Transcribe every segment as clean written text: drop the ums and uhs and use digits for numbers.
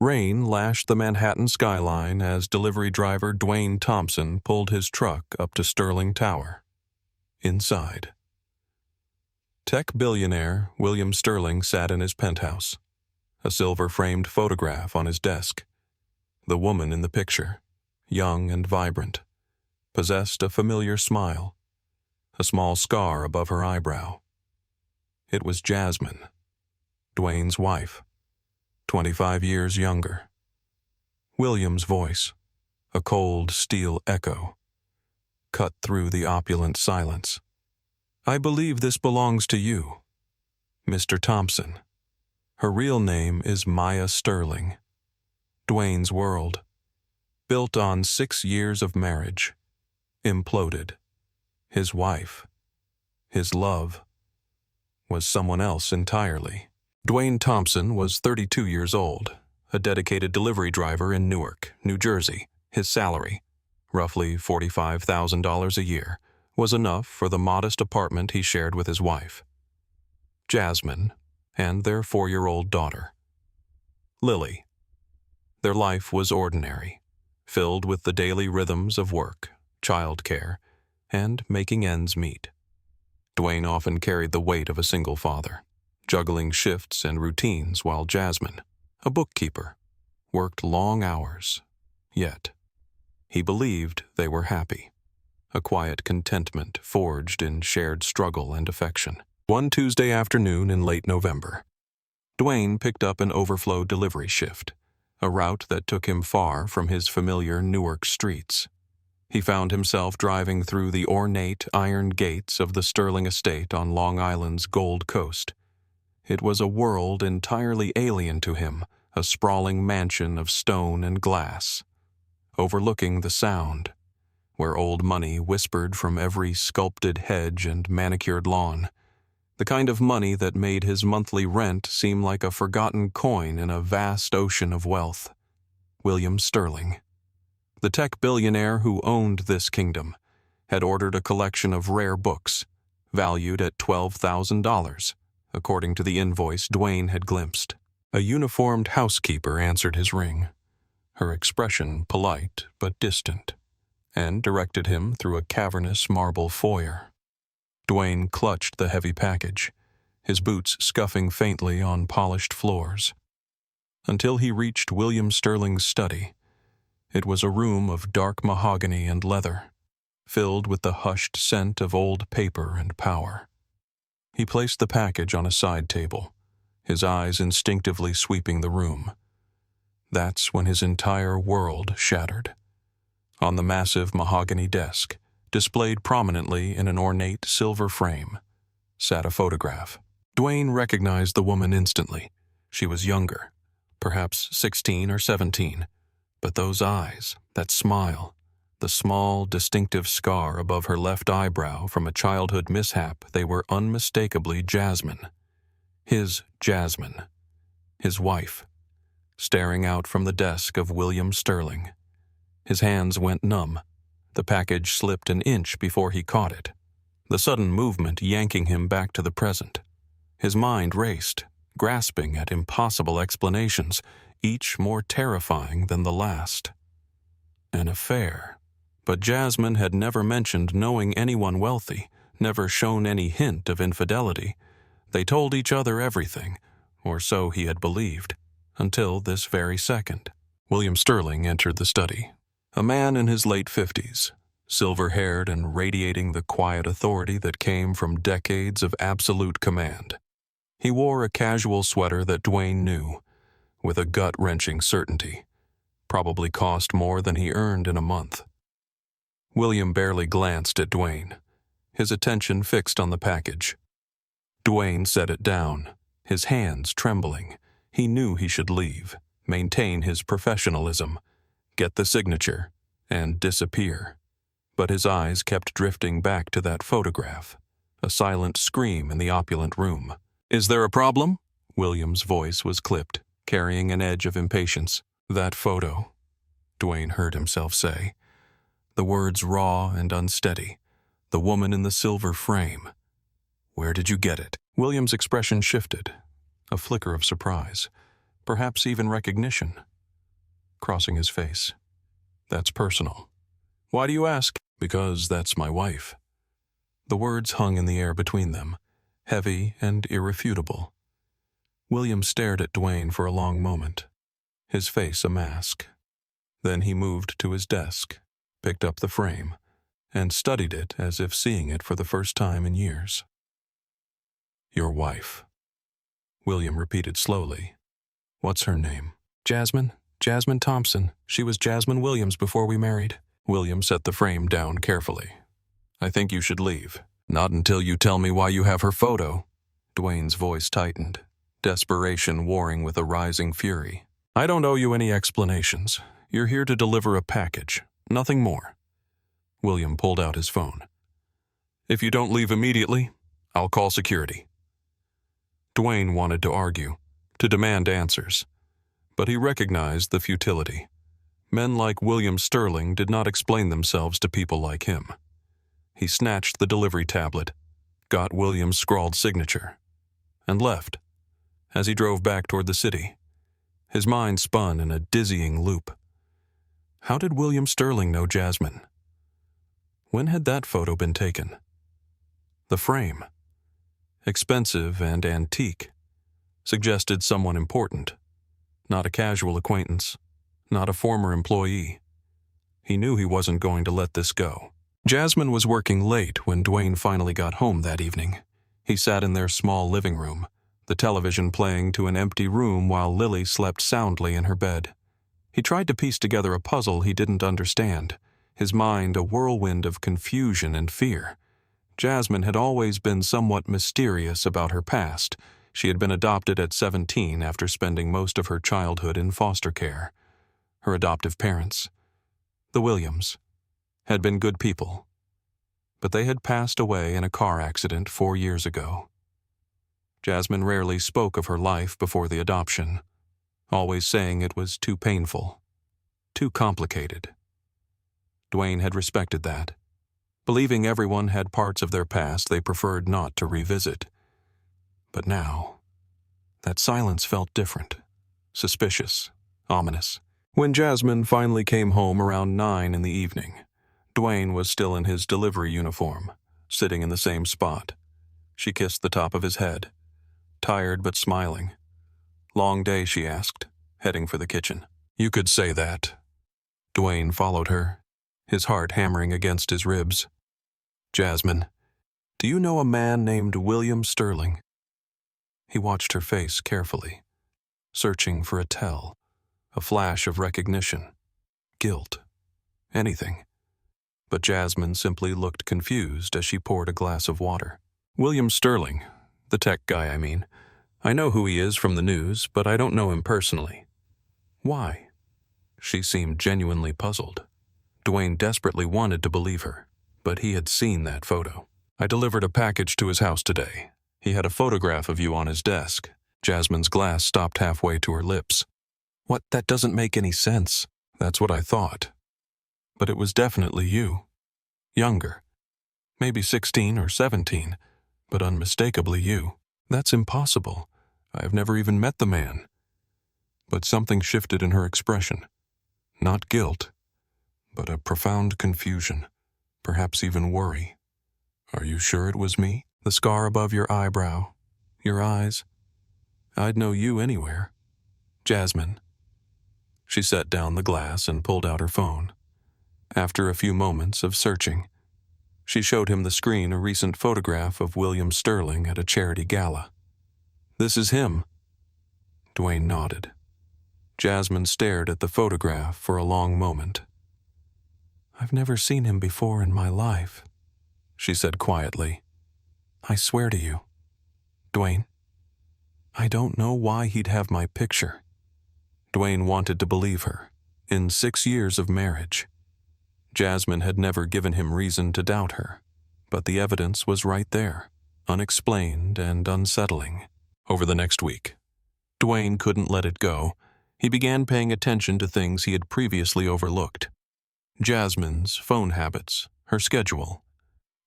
Rain lashed the Manhattan skyline as delivery driver Dwayne Thompson pulled his truck up to Sterling Tower. Inside, tech billionaire William Sterling sat in his penthouse, a silver-framed photograph on his desk. The woman in the picture, young and vibrant, possessed a familiar smile, a small scar above her eyebrow. It was Jasmine, Dwayne's wife, 25 years younger. William's voice, a cold steel echo, cut through the opulent silence. "I believe this belongs to you, Mr. Thompson." Her real name is Maya Sterling. Dwayne's world, built on 6 years of marriage, imploded. His wife, his love, was someone else entirely. Dwayne Thompson was 32 years old, a dedicated delivery driver in Newark, New Jersey. His salary, roughly $45,000 a year, was enough for the modest apartment he shared with his wife, Jasmine, and their 4-year-old daughter, Lily. Their life was ordinary, filled with the daily rhythms of work, childcare, and making ends meet. Dwayne often carried the weight of a single father, juggling shifts and routines while Jasmine, a bookkeeper, worked long hours. Yet, he believed they were happy, a quiet contentment forged in shared struggle and affection. One Tuesday afternoon in late November, Dwayne picked up an overflow delivery shift, a route that took him far from his familiar Newark streets. He found himself driving through the ornate iron gates of the Sterling estate on Long Island's Gold Coast. It was a world entirely alien to him, a sprawling mansion of stone and glass, overlooking the Sound, where old money whispered from every sculpted hedge and manicured lawn, the kind of money that made his monthly rent seem like a forgotten coin in a vast ocean of wealth. William Sterling, the tech billionaire who owned this kingdom, had ordered a collection of rare books, valued at $12,000, according to the invoice Dwayne had glimpsed. A uniformed housekeeper answered his ring, her expression polite but distant, and directed him through a cavernous marble foyer. Dwayne clutched the heavy package, his boots scuffing faintly on polished floors, until he reached William Sterling's study. It was a room of dark mahogany and leather, filled with the hushed scent of old paper and power. He placed the package on a side table, his eyes instinctively sweeping the room. That's when his entire world shattered. On the massive mahogany desk, displayed prominently in an ornate silver frame, sat a photograph. Dwayne recognized the woman instantly. She was younger, perhaps 16 or 17, but those eyes, that smile, the small, distinctive scar above her left eyebrow from a childhood mishap, they were unmistakably Jasmine. His Jasmine, his wife, staring out from the desk of William Sterling. His hands went numb. The package slipped an inch before he caught it, the sudden movement yanking him back to the present. His mind raced, grasping at impossible explanations, each more terrifying than the last. An affair. But Jasmine had never mentioned knowing anyone wealthy, never shown any hint of infidelity. They told each other everything, or so he had believed, until this very second. William Sterling entered the study, a man in his late 50s, silver-haired and radiating the quiet authority that came from decades of absolute command. He wore a casual sweater that Dwayne knew, with a gut-wrenching certainty, probably cost more than he earned in a month. William barely glanced at Dwayne, his attention fixed on the package. Dwayne set it down, his hands trembling. He knew he should leave, maintain his professionalism, get the signature, and disappear. But his eyes kept drifting back to that photograph, a silent scream in the opulent room. "Is there a problem?" William's voice was clipped, carrying an edge of impatience. "That photo," Dwayne heard himself say, the words raw and unsteady. "The woman in the silver frame. Where did you get it?" William's expression shifted, a flicker of surprise, perhaps even recognition. crossing his face. That's personal. Why do you ask? Because that's my wife. The words hung in the air between them, heavy and irrefutable. William stared at Dwayne for a long moment, his face a mask. Then he moved to his desk, picked up the frame, and studied it as if seeing it for the first time in years. Your wife, William repeated slowly. What's her name? Jasmine. Jasmine Thompson. She was Jasmine Williams before we married. William set the frame down carefully. I think you should leave. Not until you tell me why you have her photo. Dwayne's voice tightened, desperation warring with a rising fury. I don't owe you any explanations. You're here to deliver a package, nothing more. William pulled out his phone. If you don't leave immediately, I'll call security. Dwayne wanted to argue, to demand answers, but he recognized the futility. Men like William Sterling did not explain themselves to people like him. He snatched the delivery tablet, got William's scrawled signature, and left. As he drove back toward the city, his mind spun in a dizzying loop. How did William Sterling know Jasmine? When had that photo been taken? The frame, expensive and antique, suggested someone important, not a casual acquaintance, not a former employee. He knew he wasn't going to let this go. Jasmine was working late when Dwayne finally got home that evening. He sat in their small living room, the television playing to an empty room while Lily slept soundly in her bed. He tried to piece together a puzzle he didn't understand, his mind a whirlwind of confusion and fear. Jasmine had always been somewhat mysterious about her past. She had been adopted at 17 after spending most of her childhood in foster care. Her adoptive parents, the Williams, had been good people, but they had passed away in a car accident 4 years ago. Jasmine rarely spoke of her life before the adoption, always saying it was too painful, too complicated. Dwayne had respected that, believing everyone had parts of their past they preferred not to revisit. But now, that silence felt different, suspicious, ominous. When Jasmine finally came home around 9 in the evening, Dwayne was still in his delivery uniform, sitting in the same spot. She kissed the top of his head, tired but smiling. Long day, she asked, heading for the kitchen. You could say that. Dwayne followed her, his heart hammering against his ribs. Jasmine, do you know a man named William Sterling? He watched her face carefully, searching for a tell, a flash of recognition, guilt, anything. But Jasmine simply looked confused as she poured a glass of water. William Sterling, the tech guy, I mean. I know who he is from the news, but I don't know him personally. Why? She seemed genuinely puzzled. Dwayne desperately wanted to believe her, but he had seen that photo. I delivered a package to his house today. He had a photograph of you on his desk. Jasmine's glass stopped halfway to her lips. What? That doesn't make any sense. That's what I thought. But it was definitely you. Younger. Maybe 16 or 17, but unmistakably you. That's impossible. I've never even met the man. But something shifted in her expression. Not guilt, but a profound confusion, perhaps even worry. Are you sure it was me? The scar above your eyebrow, your eyes. I'd know you anywhere. Jasmine. She set down the glass and pulled out her phone. After a few moments of searching, she showed him the screen a recent photograph of William Sterling at a charity gala. This is him. Dwayne nodded. Jasmine stared at the photograph for a long moment. I've never seen him before in my life, she said quietly. I swear to you, Dwayne, I don't know why he'd have my picture. Dwayne wanted to believe her. In 6 years of marriage, Jasmine had never given him reason to doubt her, but the evidence was right there, unexplained and unsettling. Over the next week, Dwayne couldn't let it go. He began paying attention to things he had previously overlooked. Jasmine's phone habits, her schedule,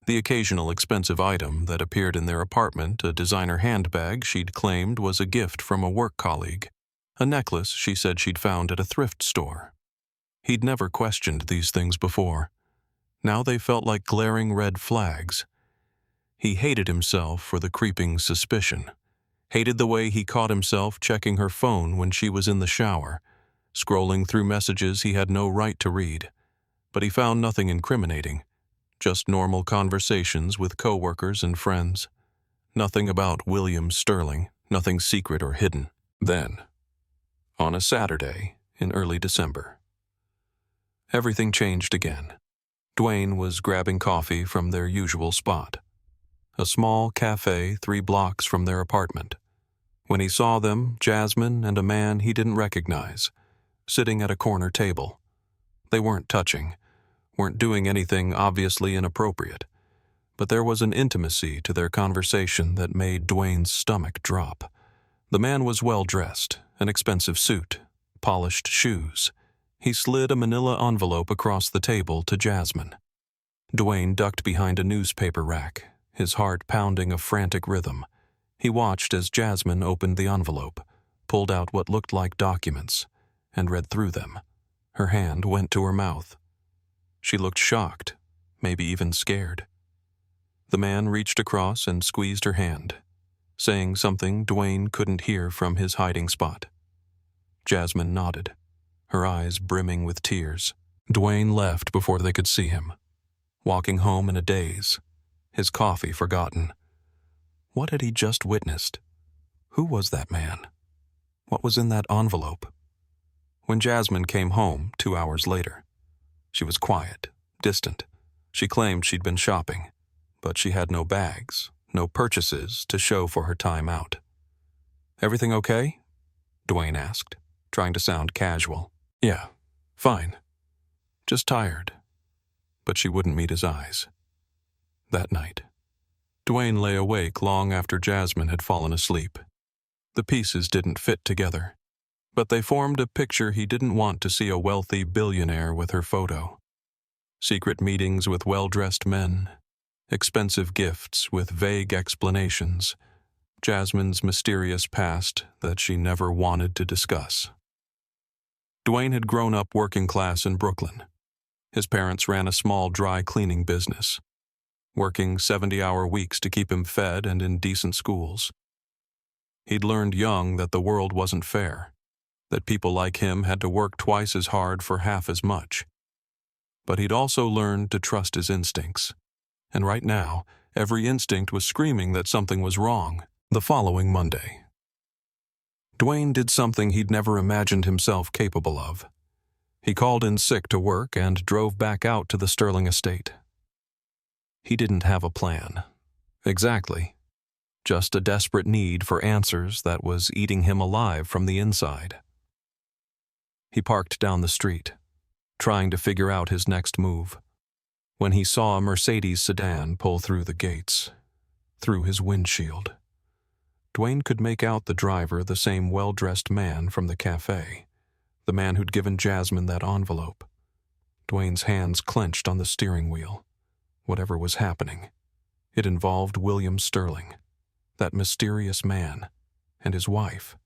the occasional expensive item that appeared in their apartment, a designer handbag she'd claimed was a gift from a work colleague. A necklace she said she'd found at a thrift store. He'd never questioned these things before. Now they felt like glaring red flags. He hated himself for the creeping suspicion. Hated the way he caught himself checking her phone when she was in the shower, scrolling through messages he had no right to read. But he found nothing incriminating, just normal conversations with coworkers and friends. Nothing about William Sterling, nothing secret or hidden. Then, on a Saturday in early December, everything changed again. Dwayne was grabbing coffee from their usual spot, a small cafe 3 blocks from their apartment, when he saw them, Jasmine and a man he didn't recognize, sitting at a corner table. They weren't touching, weren't doing anything obviously inappropriate, but there was an intimacy to their conversation that made Dwayne's stomach drop. The man was well-dressed, an expensive suit, polished shoes. He slid a manila envelope across the table to Jasmine. Dwayne ducked behind a newspaper rack, his heart pounding a frantic rhythm. He watched as Jasmine opened the envelope, pulled out what looked like documents, and read through them. Her hand went to her mouth. She looked shocked, maybe even scared. The man reached across and squeezed her hand, saying something Dwayne couldn't hear from his hiding spot. Jasmine nodded, her eyes brimming with tears. Dwayne left before they could see him, walking home in a daze, his coffee forgotten. What had he just witnessed? Who was that man? What was in that envelope? When Jasmine came home 2 hours later, she was quiet, distant. She claimed she'd been shopping, but she had no bags, no purchases to show for her time out. "Everything okay?" Dwayne asked, trying to sound casual. "Yeah, fine. Just tired." But she wouldn't meet his eyes. That night, Dwayne lay awake long after Jasmine had fallen asleep. The pieces didn't fit together, but they formed a picture he didn't want to see: a wealthy billionaire with her photo. Secret meetings with well-dressed men, expensive gifts with vague explanations, Jasmine's mysterious past that she never wanted to discuss. Dwayne had grown up working class in Brooklyn. His parents ran a small dry cleaning business, working 70-hour weeks to keep him fed and in decent schools. He'd learned young that the world wasn't fair, that people like him had to work twice as hard for half as much. But he'd also learned to trust his instincts. And right now, every instinct was screaming that something was wrong. The following Monday, Dwayne did something he'd never imagined himself capable of. He called in sick to work and drove back out to the Sterling estate. He didn't have a plan. Exactly. Just a desperate need for answers that was eating him alive from the inside. He parked down the street, trying to figure out his next move, when he saw a Mercedes sedan pull through the gates, through his windshield. Dwayne could make out the driver, the same well-dressed man from the cafe, the man who'd given Jasmine that envelope. Dwayne's hands clenched on the steering wheel. Whatever was happening, it involved William Sterling, that mysterious man, and his wife.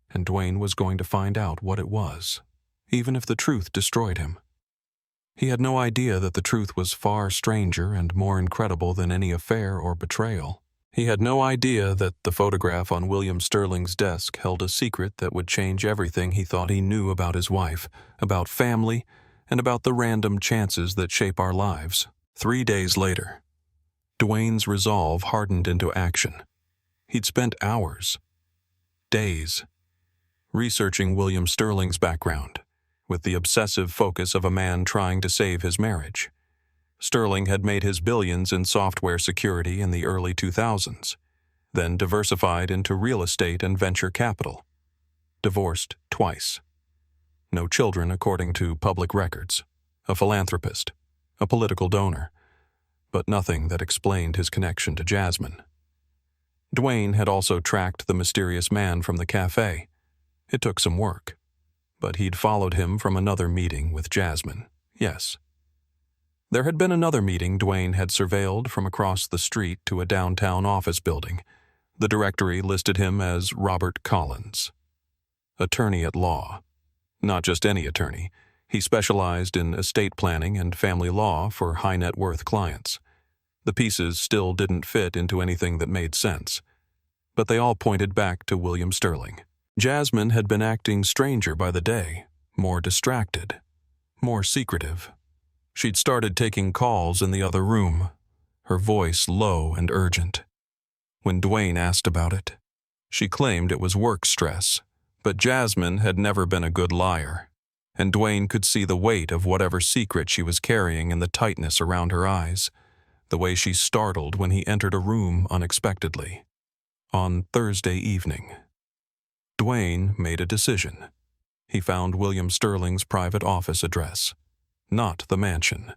And Dwayne was going to find out what it was, even if the truth destroyed him. He had no idea that the truth was far stranger and more incredible than any affair or betrayal. He had no idea that the photograph on William Sterling's desk held a secret that would change everything he thought he knew about his wife, about family, and about the random chances that shape our lives. 3 days later, Dwayne's resolve hardened into action. He'd spent hours, days, researching William Sterling's background, with the obsessive focus of a man trying to save his marriage. Sterling had made his billions in software security in the early 2000s, then diversified into real estate and venture capital. Divorced twice. No children according to public records. A philanthropist. A political donor. But nothing that explained his connection to Jasmine. Dwayne had also tracked the mysterious man from the cafe. It took some work, but he'd followed him from another meeting with Jasmine, yes. There had been another meeting Dwayne had surveilled from across the street to a downtown office building. The directory listed him as Robert Collins. attorney at law. Not just any attorney. He specialized in estate planning and family law for high-net-worth clients. The pieces still didn't fit into anything that made sense, but they all pointed back to William Sterling. Jasmine had been acting stranger by the day, more distracted, more secretive. She'd started taking calls in the other room, her voice low and urgent. When Dwayne asked about it, she claimed it was work stress, but Jasmine had never been a good liar, and Dwayne could see the weight of whatever secret she was carrying in the tightness around her eyes, the way she startled when he entered a room unexpectedly. On Thursday evening, Dwayne made a decision. He found William Sterling's private office address, not the mansion,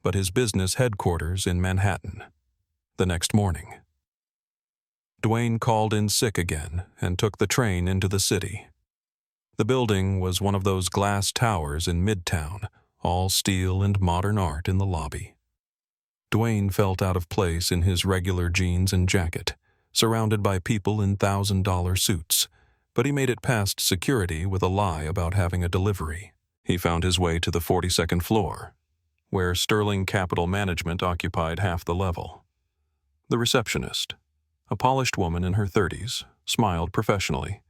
but his business headquarters in Manhattan. The next morning, Dwayne called in sick again and took the train into the city. The building was one of those glass towers in Midtown, all steel and modern art in the lobby. Dwayne felt out of place in his regular jeans and jacket, surrounded by people in $1,000 suits, but he made it past security with a lie about having a delivery. He found his way to the 42nd floor, where Sterling Capital Management occupied half the level. The receptionist, a polished woman in her 30s, smiled professionally.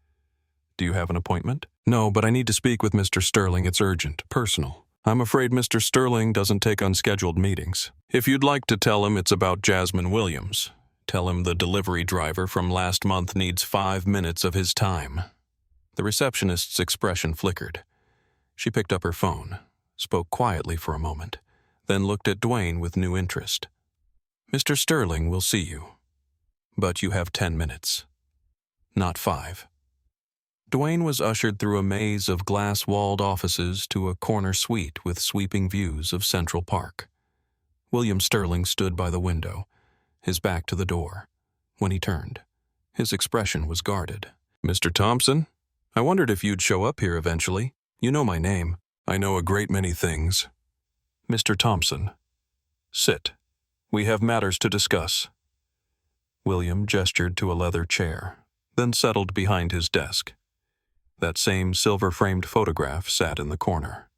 "Do you have an appointment?" "No, but I need to speak with Mr. Sterling. It's urgent, personal." "I'm afraid Mr. Sterling doesn't take unscheduled meetings. If you'd like to tell him it's about Jasmine Williams, tell him the delivery driver from last month needs 5 minutes of his time." The receptionist's expression flickered. She picked up her phone, spoke quietly for a moment, then looked at Dwayne with new interest. "Mr. Sterling will see you, but you have 10 minutes, not 5. Dwayne was ushered through a maze of glass-walled offices to a corner suite with sweeping views of Central Park. William Sterling stood by the window, his back to the door. When he turned, his expression was guarded. "Mr. Thompson, I wondered if you'd show up here eventually. You know my name. I know a great many things." "Mr. Thompson, sit. We have matters to discuss." William gestured to a leather chair, then settled behind his desk. That same silver-framed photograph sat in the corner,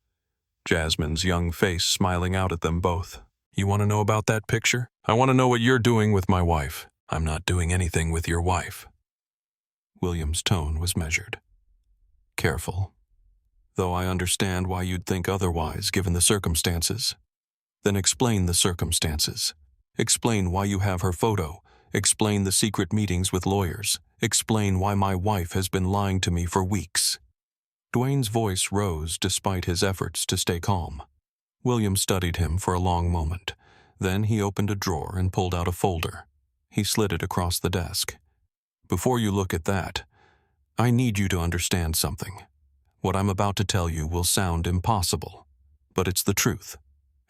Jasmine's young face smiling out at them both. "You want to know about that picture? I want to know what you're doing with my wife." "I'm not doing anything with your wife." William's tone was measured, careful, though I understand why you'd think otherwise given the circumstances. Then explain the circumstances. Explain why you have her photo. Explain the secret meetings with lawyers. Explain why my wife has been lying to me for weeks. Dwayne's voice rose despite his efforts to stay calm. William studied him for a long moment. Then he opened a drawer and pulled out a folder. He slid it across the desk. "Before you look at that, I need you to understand something. What I'm about to tell you will sound impossible, but it's the truth,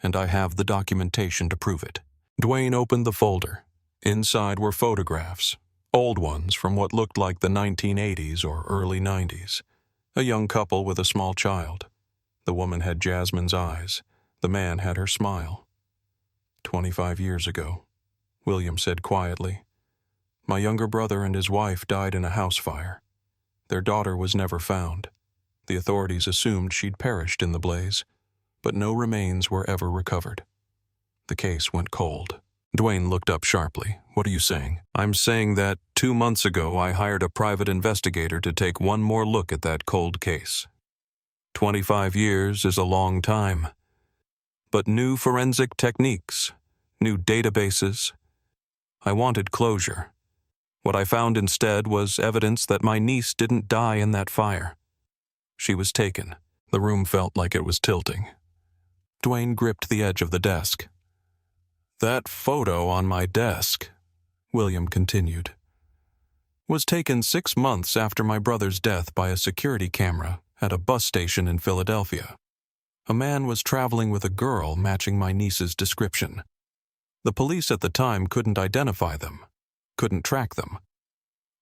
and I have the documentation to prove it." Dwayne opened the folder. Inside were photographs, old ones from what looked like the 1980s or early 90s. A young couple with a small child. The woman had Jasmine's eyes. The man had her smile. 25 years ago, William said quietly. "My younger brother and his wife died in a house fire. Their daughter was never found. The authorities assumed she'd perished in the blaze, but no remains were ever recovered. The case went cold." Dwayne looked up sharply. "What are you saying?" "I'm saying that 2 months ago I hired a private investigator to take one more look at that cold case. 25 years is a long time. But new forensic techniques, new databases. I wanted closure. What I found instead was evidence that my niece didn't die in that fire. She was taken." The room felt like it was tilting. Dwayne gripped the edge of the desk. "That photo on my desk," William continued, "was taken 6 months after my brother's death by a security camera at a bus station in Philadelphia. A man was traveling with a girl matching my niece's description. The police at the time couldn't identify them, couldn't track them.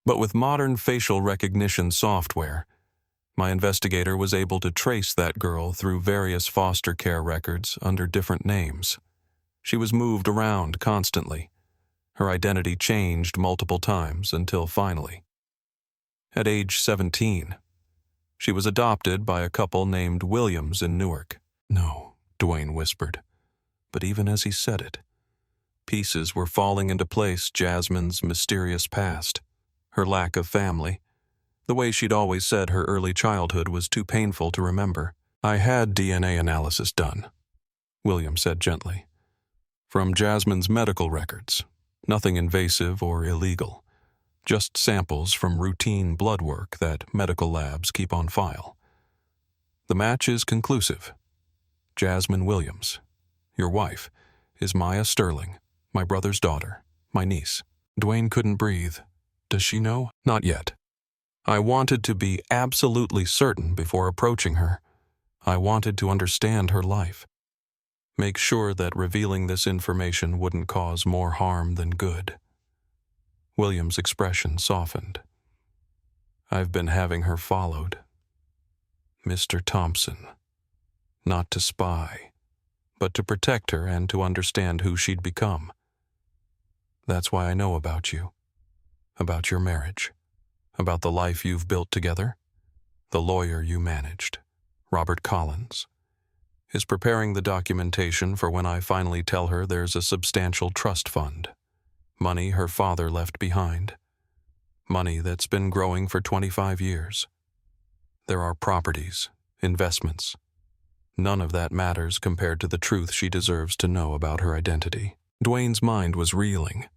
But with modern facial recognition software, my investigator was able to trace that girl through various foster care records under different names. She was moved around constantly. Her identity changed multiple times until finally, at age 17, She was adopted by a couple named Williams in Newark. No, Dwayne whispered. But even as he said it, pieces were falling into place. Jasmine's mysterious past, her lack of family, the way she'd always said her early childhood was too painful to remember. I had DNA analysis done, William said gently. From Jasmine's medical records. Nothing invasive or illegal. Just samples from routine blood work that medical labs keep on file. The match is conclusive. Jasmine Williams, your wife, is Maya Sterling, my brother's daughter, my niece. Dwayne couldn't breathe. Does she know? Not yet. I wanted to be absolutely certain before approaching her. I wanted to understand her life. Make sure that revealing this information wouldn't cause more harm than good. William's expression softened. I've been having her followed. Mr. Thompson. Not to spy, but to protect her and to understand who she'd become. That's why I know about you. About your marriage. About the life you've built together. The lawyer you managed, Robert Collins, is preparing the documentation for when I finally tell her there's a substantial trust fund. Money her father left behind. Money that's been growing for 25 years. There are properties, investments. None of that matters compared to the truth she deserves to know about her identity. Dwayne's mind was reeling.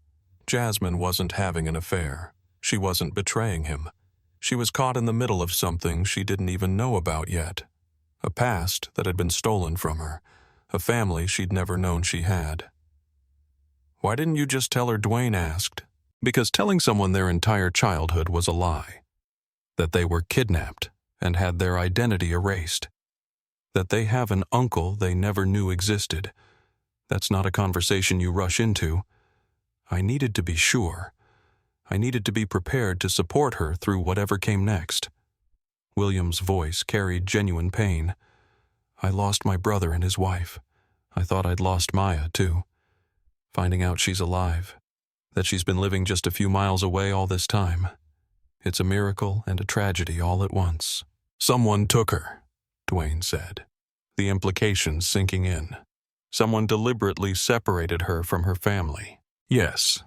Jasmine wasn't having an affair. She wasn't betraying him. She was caught in the middle of something she didn't even know about yet. A past that had been stolen from her. A family she'd never known she had. Why didn't you just tell her? Dwayne asked. Because telling someone their entire childhood was a lie. That they were kidnapped and had their identity erased. That they have an uncle they never knew existed. That's not a conversation you rush into. I needed to be sure. I needed to be prepared to support her through whatever came next. William's voice carried genuine pain. I lost my brother and his wife. I thought I'd lost Maya, too. Finding out she's alive, that she's been living just a few miles away all this time. It's a miracle and a tragedy all at once. Someone took her, Dwayne said, the implications sinking in. Someone deliberately separated her from her family. Yes,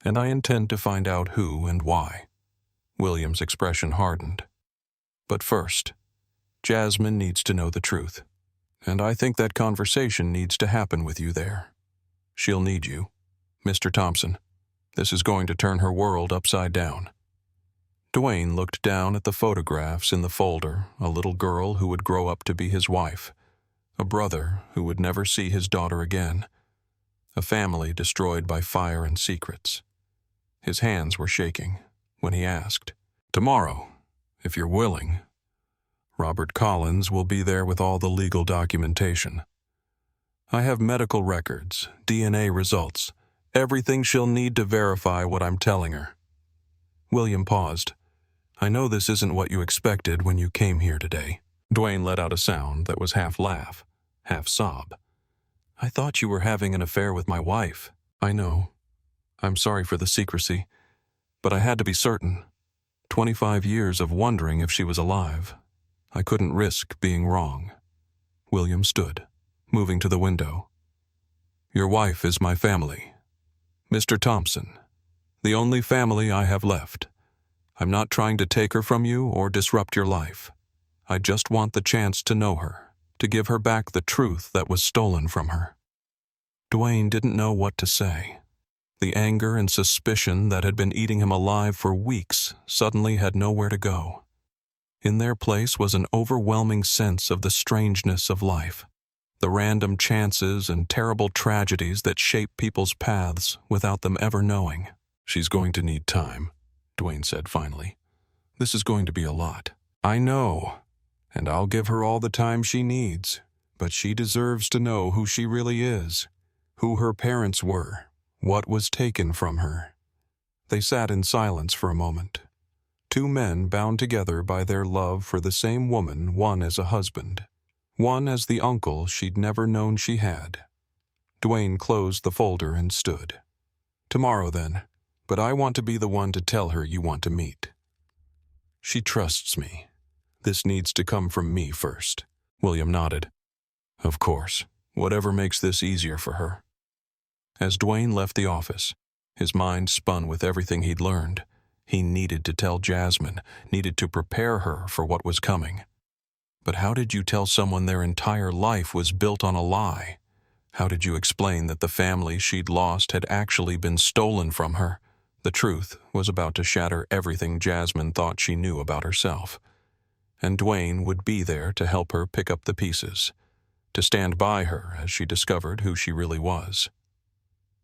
and I intend to find out who and why. William's expression hardened. But first, Jasmine needs to know the truth. And I think that conversation needs to happen with you there. She'll need you. Mr. Thompson, this is going to turn her world upside down. Dwayne looked down at the photographs in the folder, a little girl who would grow up to be his wife, a brother who would never see his daughter again, a family destroyed by fire and secrets. His hands were shaking when he asked, Tomorrow, if you're willing, Robert Collins will be there with all the legal documentation. I have medical records, DNA results, everything she'll need to verify what I'm telling her. William paused. I know this isn't what you expected when you came here today. Dwayne let out a sound that was half laugh, half sob. I thought you were having an affair with my wife. I know. I'm sorry for the secrecy, but I had to be certain. 25 years of wondering if she was alive. I couldn't risk being wrong. William stood, moving to the window. Your wife is my family. Mr. Thompson, the only family I have left. I'm not trying to take her from you or disrupt your life. I just want the chance to know her, to give her back the truth that was stolen from her. Dwayne didn't know what to say. The anger and suspicion that had been eating him alive for weeks suddenly had nowhere to go. In their place was an overwhelming sense of the strangeness of life, the random chances and terrible tragedies that shape people's paths without them ever knowing. She's going to need time, Dwayne said finally. This is going to be a lot. I know, and I'll give her all the time she needs, but she deserves to know who she really is, who her parents were, what was taken from her. They sat in silence for a moment. Two men bound together by their love for the same woman, one as a husband, one as the uncle she'd never known she had. Dwayne closed the folder and stood. Tomorrow, then, but I want to be the one to tell her you want to meet. She trusts me. This needs to come from me first. William nodded. Of course, whatever makes this easier for her. As Dwayne left the office, his mind spun with everything he'd learned. He needed to tell Jasmine, needed to prepare her for what was coming. But how did you tell someone their entire life was built on a lie? How did you explain that the family she'd lost had actually been stolen from her? The truth was about to shatter everything Jasmine thought she knew about herself. And Dwayne would be there to help her pick up the pieces, to stand by her as she discovered who she really was.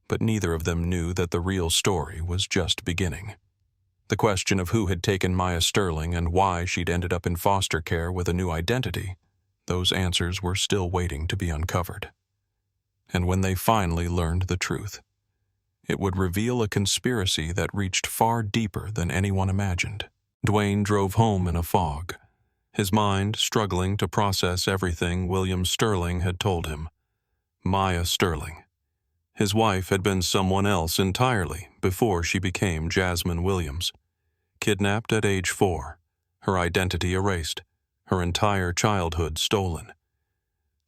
But neither of them knew that the real story was just beginning. The question of who had taken Maya Sterling and why she'd ended up in foster care with a new identity, those answers were still waiting to be uncovered. And when they finally learned the truth, it would reveal a conspiracy that reached far deeper than anyone imagined. Dwayne drove home in a fog, his mind struggling to process everything William Sterling had told him. Maya Sterling. His wife had been someone else entirely before she became Jasmine Williams. Kidnapped at age 4, her identity erased, her entire childhood stolen.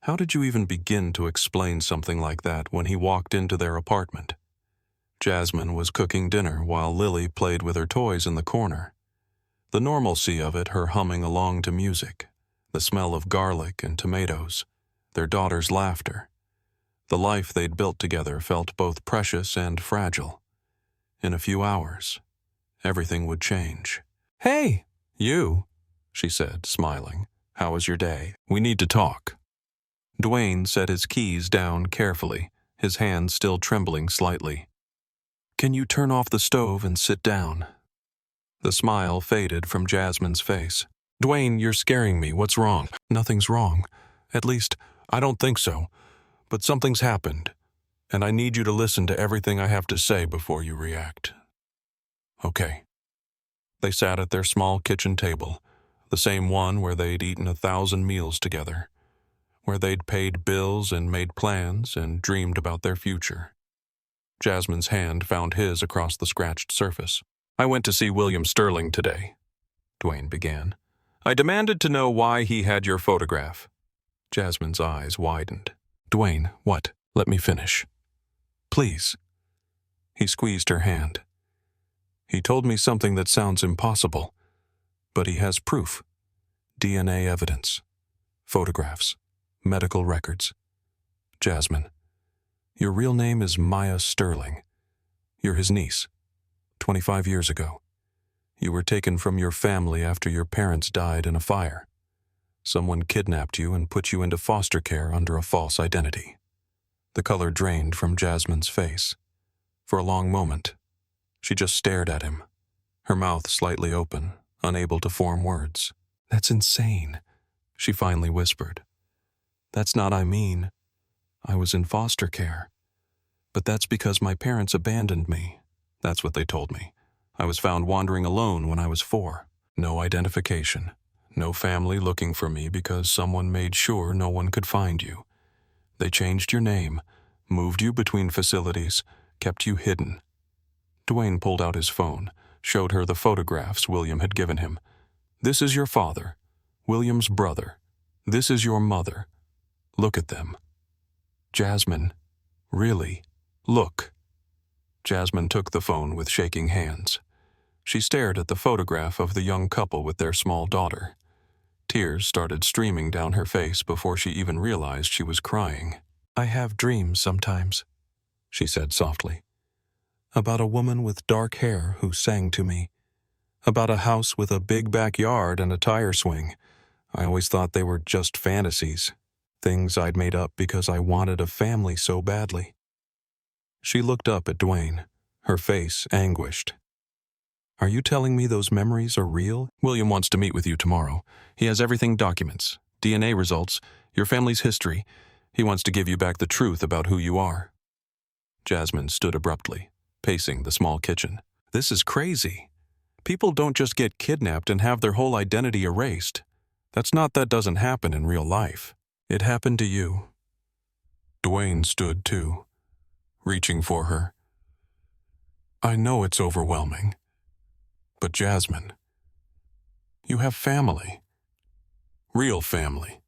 How did you even begin to explain something like that when he walked into their apartment? Jasmine was cooking dinner while Lily played with her toys in the corner. The normalcy of it, her humming along to music, the smell of garlic and tomatoes, their daughter's laughter. The life they'd built together felt both precious and fragile. In a few hours, everything would change. "Hey, you," she said, smiling. "How was your day? We need to talk." Dwayne set his keys down carefully, his hand still trembling slightly. "Can you turn off the stove and sit down?" The smile faded from Jasmine's face. "Dwayne, you're scaring me. What's wrong?" "Nothing's wrong. At least, I don't think so. But something's happened, and I need you to listen to everything I have to say before you react." "Okay." They sat at their small kitchen table, the same one where they'd eaten 1,000 meals together, where they'd paid bills and made plans and dreamed about their future. Jasmine's hand found his across the scratched surface. "I went to see William Sterling today," Dwayne began. "I demanded to know why he had your photograph." Jasmine's eyes widened. "Dwayne, what? Let me finish. Please." He squeezed her hand. "He told me something that sounds impossible, but he has proof. DNA evidence, photographs, medical records. Jasmine, your real name is Maya Sterling. You're his niece. 25 years ago, you were taken from your family after your parents died in a fire. Someone kidnapped you and put you into foster care under a false identity." The color drained from Jasmine's face. For a long moment, she just stared at him, her mouth slightly open, unable to form words. "That's insane," she finally whispered. "That's not I mean. I was in foster care. But that's because my parents abandoned me. That's what they told me. I was found wandering alone when I was 4. No identification. No family looking for me because someone made sure no one could find you. They changed your name, moved you between facilities, kept you hidden." Dwayne pulled out his phone, showed her the photographs William had given him. "This is your father, William's brother. This is your mother. Look at them." "Jasmine, really? Look." Jasmine took the phone with shaking hands. She stared at the photograph of the young couple with their small daughter. Tears started streaming down her face before she even realized she was crying. "I have dreams sometimes," she said softly. "About a woman with dark hair who sang to me. About a house with a big backyard and a tire swing. I always thought they were just fantasies. Things I'd made up because I wanted a family so badly." She looked up at Dwayne, her face anguished. "Are you telling me those memories are real?" "William wants to meet with you tomorrow. He has everything documents, DNA results, your family's history. He wants to give you back the truth about who you are." Jasmine stood abruptly, pacing the small kitchen. "This is crazy. People don't just get kidnapped and have their whole identity erased. That doesn't happen in real life. It happened to you." Dwayne stood too, reaching for her. "I know it's overwhelming. But Jasmine, you have family. Real family.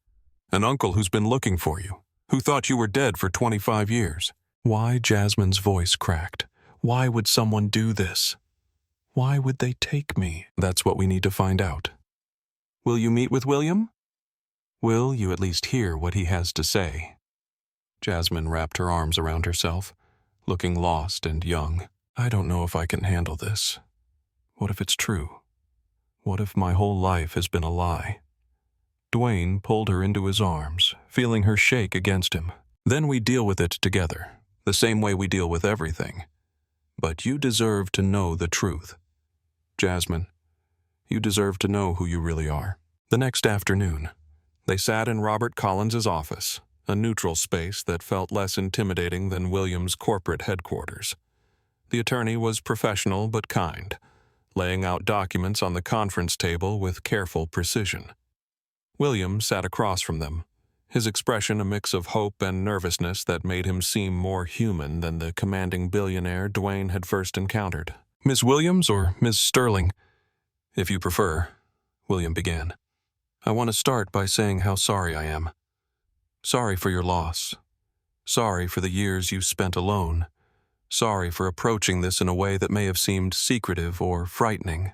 An uncle who's been looking for you, who thought you were dead for 25 years. Why? Jasmine's voice cracked. Why would someone do this? Why would they take me? That's what we need to find out. Will you meet with William? Will you at least hear what he has to say? Jasmine wrapped her arms around herself, looking lost and young. I don't know if I can handle this. What if it's true? What if my whole life has been a lie? Dwayne pulled her into his arms, feeling her shake against him. Then we deal with it together, the same way we deal with everything. But you deserve to know the truth. Jasmine, you deserve to know who you really are. The next afternoon, they sat in Robert Collins's office, a neutral space that felt less intimidating than William's corporate headquarters. The attorney was professional but kind, laying out documents on the conference table with careful precision. William sat across from them, his expression a mix of hope and nervousness that made him seem more human than the commanding billionaire Dwayne had first encountered. Miss Williams or Miss Sterling, if you prefer, William began. I want to start by saying how sorry I am. Sorry for your loss. Sorry for the years you spent alone. Sorry for approaching this in a way that may have seemed secretive or frightening.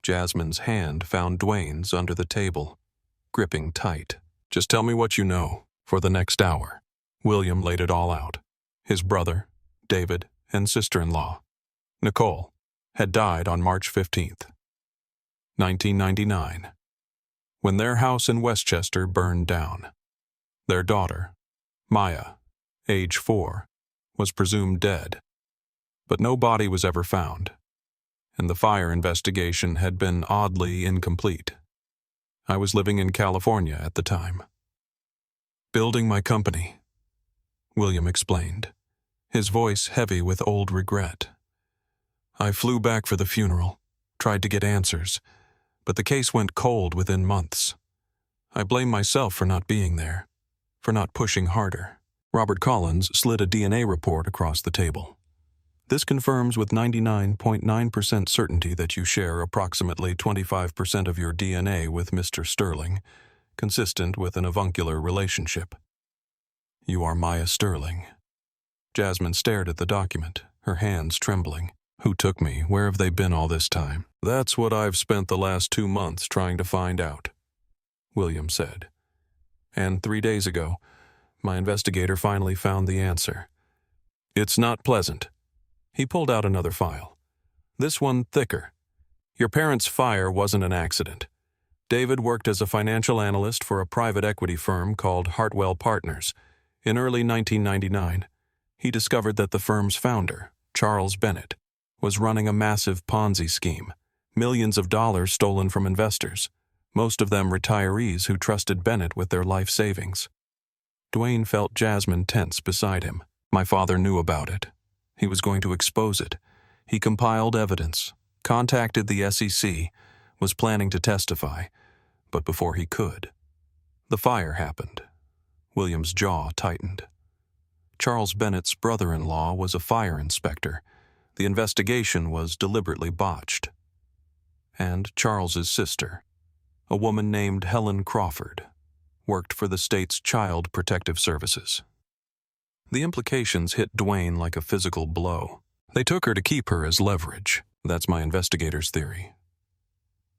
Jasmine's hand found Dwayne's under the table, gripping tight. Just tell me what you know. For the next hour, William laid it all out. His brother, David, and sister-in-law, Nicole, had died on March 15th, 1999, when their house in Westchester burned down. Their daughter, Maya, age 4, was presumed dead, but no body was ever found, and the fire investigation had been oddly incomplete. I was living in California at the time. Building my company, William explained, his voice heavy with old regret. I flew back for the funeral, tried to get answers, but the case went cold within months. I blame myself for not being there, for not pushing harder. Robert Collins slid a DNA report across the table. This confirms with 99.9% certainty that you share approximately 25% of your DNA with Mr. Sterling, consistent with an avuncular relationship. You are Maya Sterling. Jasmine stared at the document, her hands trembling. Who took me? Where have they been all this time? That's what I've spent the last 2 months trying to find out, William said. And 3 days ago, my investigator finally found the answer. It's not pleasant. He pulled out another file. This one thicker. Your parents' fire wasn't an accident. David worked as a financial analyst for a private equity firm called Hartwell Partners. In early 1999, he discovered that the firm's founder, Charles Bennett, was running a massive Ponzi scheme, millions of dollars stolen from investors, most of them retirees who trusted Bennett with their life savings. Dwayne felt Jasmine tense beside him. My father knew about it. He was going to expose it. He compiled evidence, contacted the SEC, was planning to testify, but before he could, the fire happened. William's jaw tightened. Charles Bennett's brother-in-law was a fire inspector. The investigation was deliberately botched. And Charles's sister, a woman named Helen Crawford, worked for the state's Child Protective Services. The implications hit Dwayne like a physical blow. They took her to keep her as leverage. That's my investigator's theory.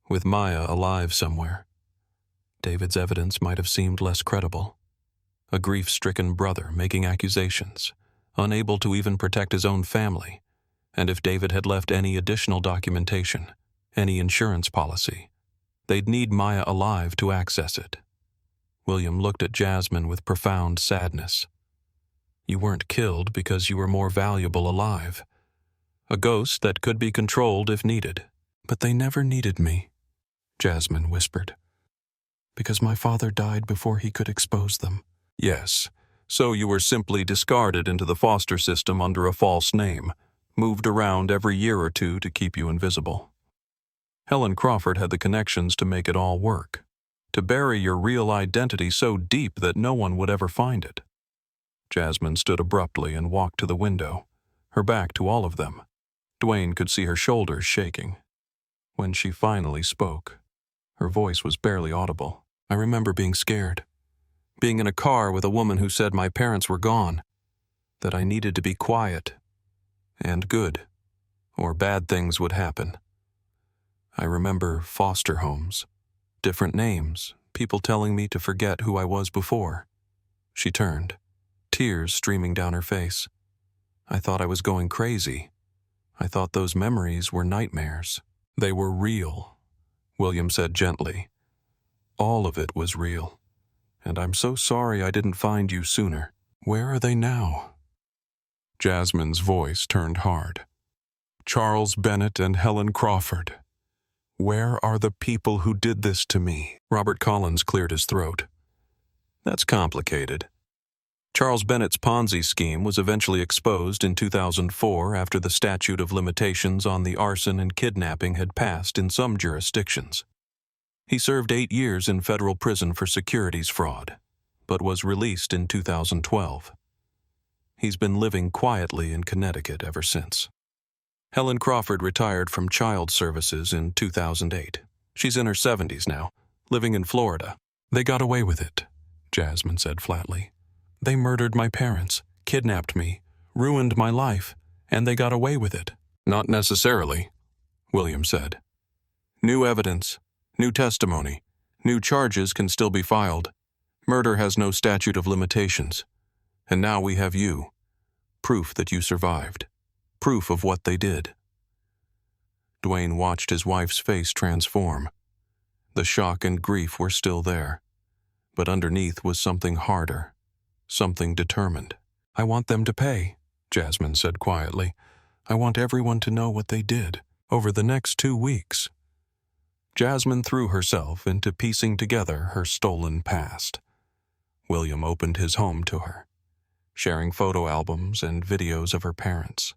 With Maya alive somewhere, David's evidence might have seemed less credible. A grief-stricken brother making accusations, unable to even protect his own family. And if David had left any additional documentation, any insurance policy, they'd need Maya alive to access it. William looked at Jasmine with profound sadness. You weren't killed because you were more valuable alive. A ghost that could be controlled if needed. But they never needed me, Jasmine whispered. Because my father died before he could expose them. Yes, so you were simply discarded into the foster system under a false name, moved around every year or two to keep you invisible. Helen Crawford had the connections to make it all work, to bury your real identity so deep that no one would ever find it. Jasmine stood abruptly and walked to the window, her back to all of them. Dwayne could see her shoulders shaking. When she finally spoke, Her voice was barely audible. I remember being scared. Being in a car with a woman who said my parents were gone, that I needed to be quiet and good, or bad things would happen. I remember foster homes, different names, people telling me to forget who I was before. She turned, tears streaming down her face. I thought I was going crazy. I thought those memories were nightmares. They were real, William said gently. All of it was real, and I'm so sorry I didn't find you sooner. Where are they now? Jasmine's voice turned hard. Charles Bennett and Helen Crawford. Where are the people who did this to me? Robert Collins cleared his throat. That's complicated. Charles Bennett's Ponzi scheme was eventually exposed in 2004 after the statute of limitations on the arson and kidnapping had passed in some jurisdictions. He served 8 years in federal prison for securities fraud, but was released in 2012. He's been living quietly in Connecticut ever since. Helen Crawford retired from child services in 2008. She's in her 70s now, living in Florida. They got away with it, Jasmine said flatly. They murdered my parents, kidnapped me, ruined my life, and they got away with it. Not necessarily, William said. New evidence, new testimony, new charges can still be filed. Murder has no statute of limitations. And now we have you. Proof that you survived. Proof of what they did. Dwayne watched his wife's face transform. The shock and grief were still there, but underneath was something harder, something determined. I want them to pay, Jasmine said quietly. I want everyone to know what they did over the next 2 weeks. Jasmine threw herself into piecing together her stolen past. William opened his home to her, sharing photo albums and videos of her parents.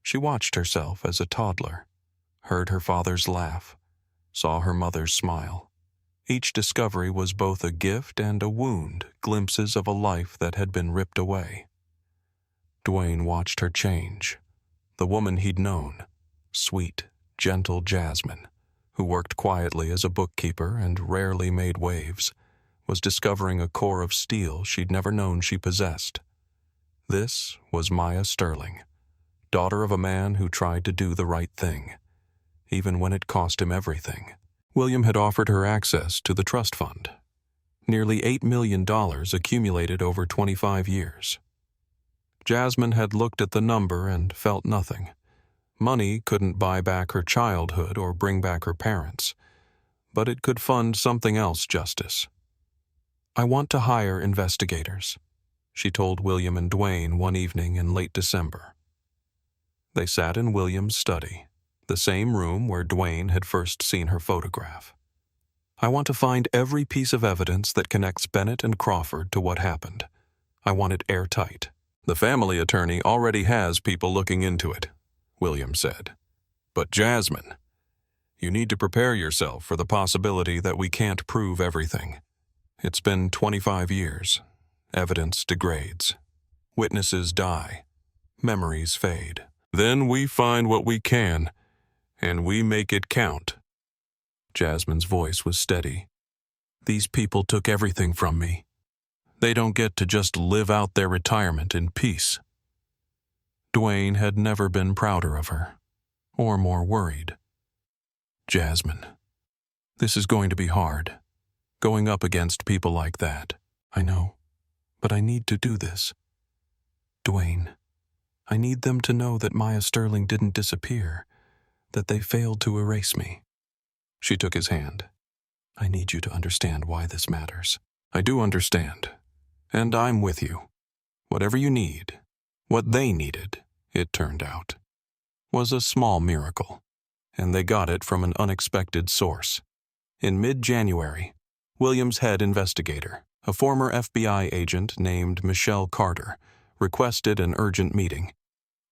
She watched herself as a toddler, heard her father's laugh, saw her mother's smile. Each discovery was both a gift and a wound, glimpses of a life that had been ripped away. Dwayne watched her change. The woman he'd known, sweet, gentle Jasmine, who worked quietly as a bookkeeper and rarely made waves, was discovering a core of steel she'd never known she possessed. This was Maya Sterling, daughter of a man who tried to do the right thing, even when it cost him everything. William had offered her access to the trust fund. Nearly $8 million accumulated over 25 years. Jasmine had looked at the number and felt nothing. Money couldn't buy back her childhood or bring back her parents, but it could fund something else justice. I want to hire investigators, she told William and Dwayne one evening in late December. They sat in William's study, the same room where Dwayne had first seen her photograph. I want to find every piece of evidence that connects Bennett and Crawford to what happened. I want it airtight. The family attorney already has people looking into it, William said. But Jasmine, you need to prepare yourself for the possibility that we can't prove everything. It's been 25 years. Evidence degrades. Witnesses die. Memories fade. Then we find what we can, and we make it count. Jasmine's voice was steady. These people took everything from me. They don't get to just live out their retirement in peace. Dwayne had never been prouder of her, or more worried. Jasmine, this is going to be hard, going up against people like that. I know, but I need to do this. Dwayne, I need them to know that Maya Sterling didn't disappear, that they failed to erase me. She took his hand. I need you to understand why this matters. I do understand, and I'm with you. Whatever you need, what they needed, it turned out, was a small miracle, and they got it from an unexpected source. In mid-January, William's head investigator, a former FBI agent named Michelle Carter, requested an urgent meeting.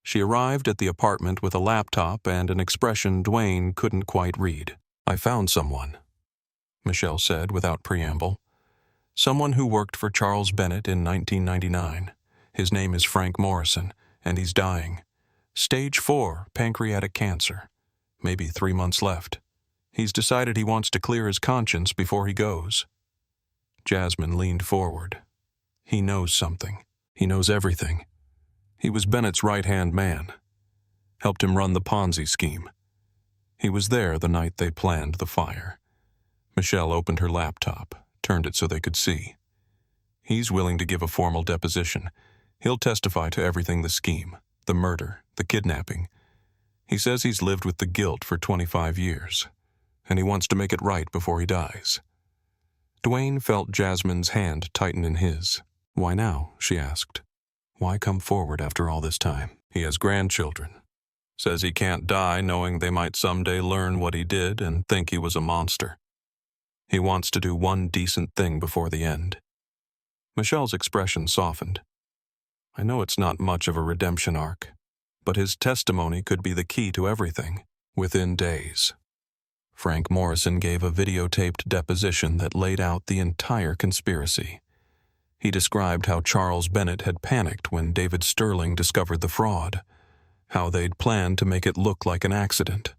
She arrived at the apartment with a laptop and an expression Dwayne couldn't quite read. I found someone, Michelle said without preamble. Someone who worked for Charles Bennett in 1999. His name is Frank Morrison, and he's dying. Stage 4 pancreatic cancer. Maybe 3 months left. He's decided he wants to clear his conscience before he goes. Jasmine leaned forward. He knows something. He knows everything. He was Bennett's right-hand man. Helped him run the Ponzi scheme. He was there the night they planned the fire. Michelle opened her laptop, turned it so they could see. He's willing to give a formal deposition. He'll testify to everything: the scheme, the murder, the kidnapping. He says he's lived with the guilt for 25 years, and he wants to make it right before he dies. Dwayne felt Jasmine's hand tighten in his. Why now? She asked. Why come forward after all this time? He has grandchildren. Says he can't die knowing they might someday learn what he did and think he was a monster. He wants to do one decent thing before the end. Michelle's expression softened. I know it's not much of a redemption arc, but his testimony could be the key to everything, within days. Frank Morrison gave a videotaped deposition that laid out the entire conspiracy. He described how Charles Bennett had panicked when David Sterling discovered the fraud, how they'd planned to make it look like an accident,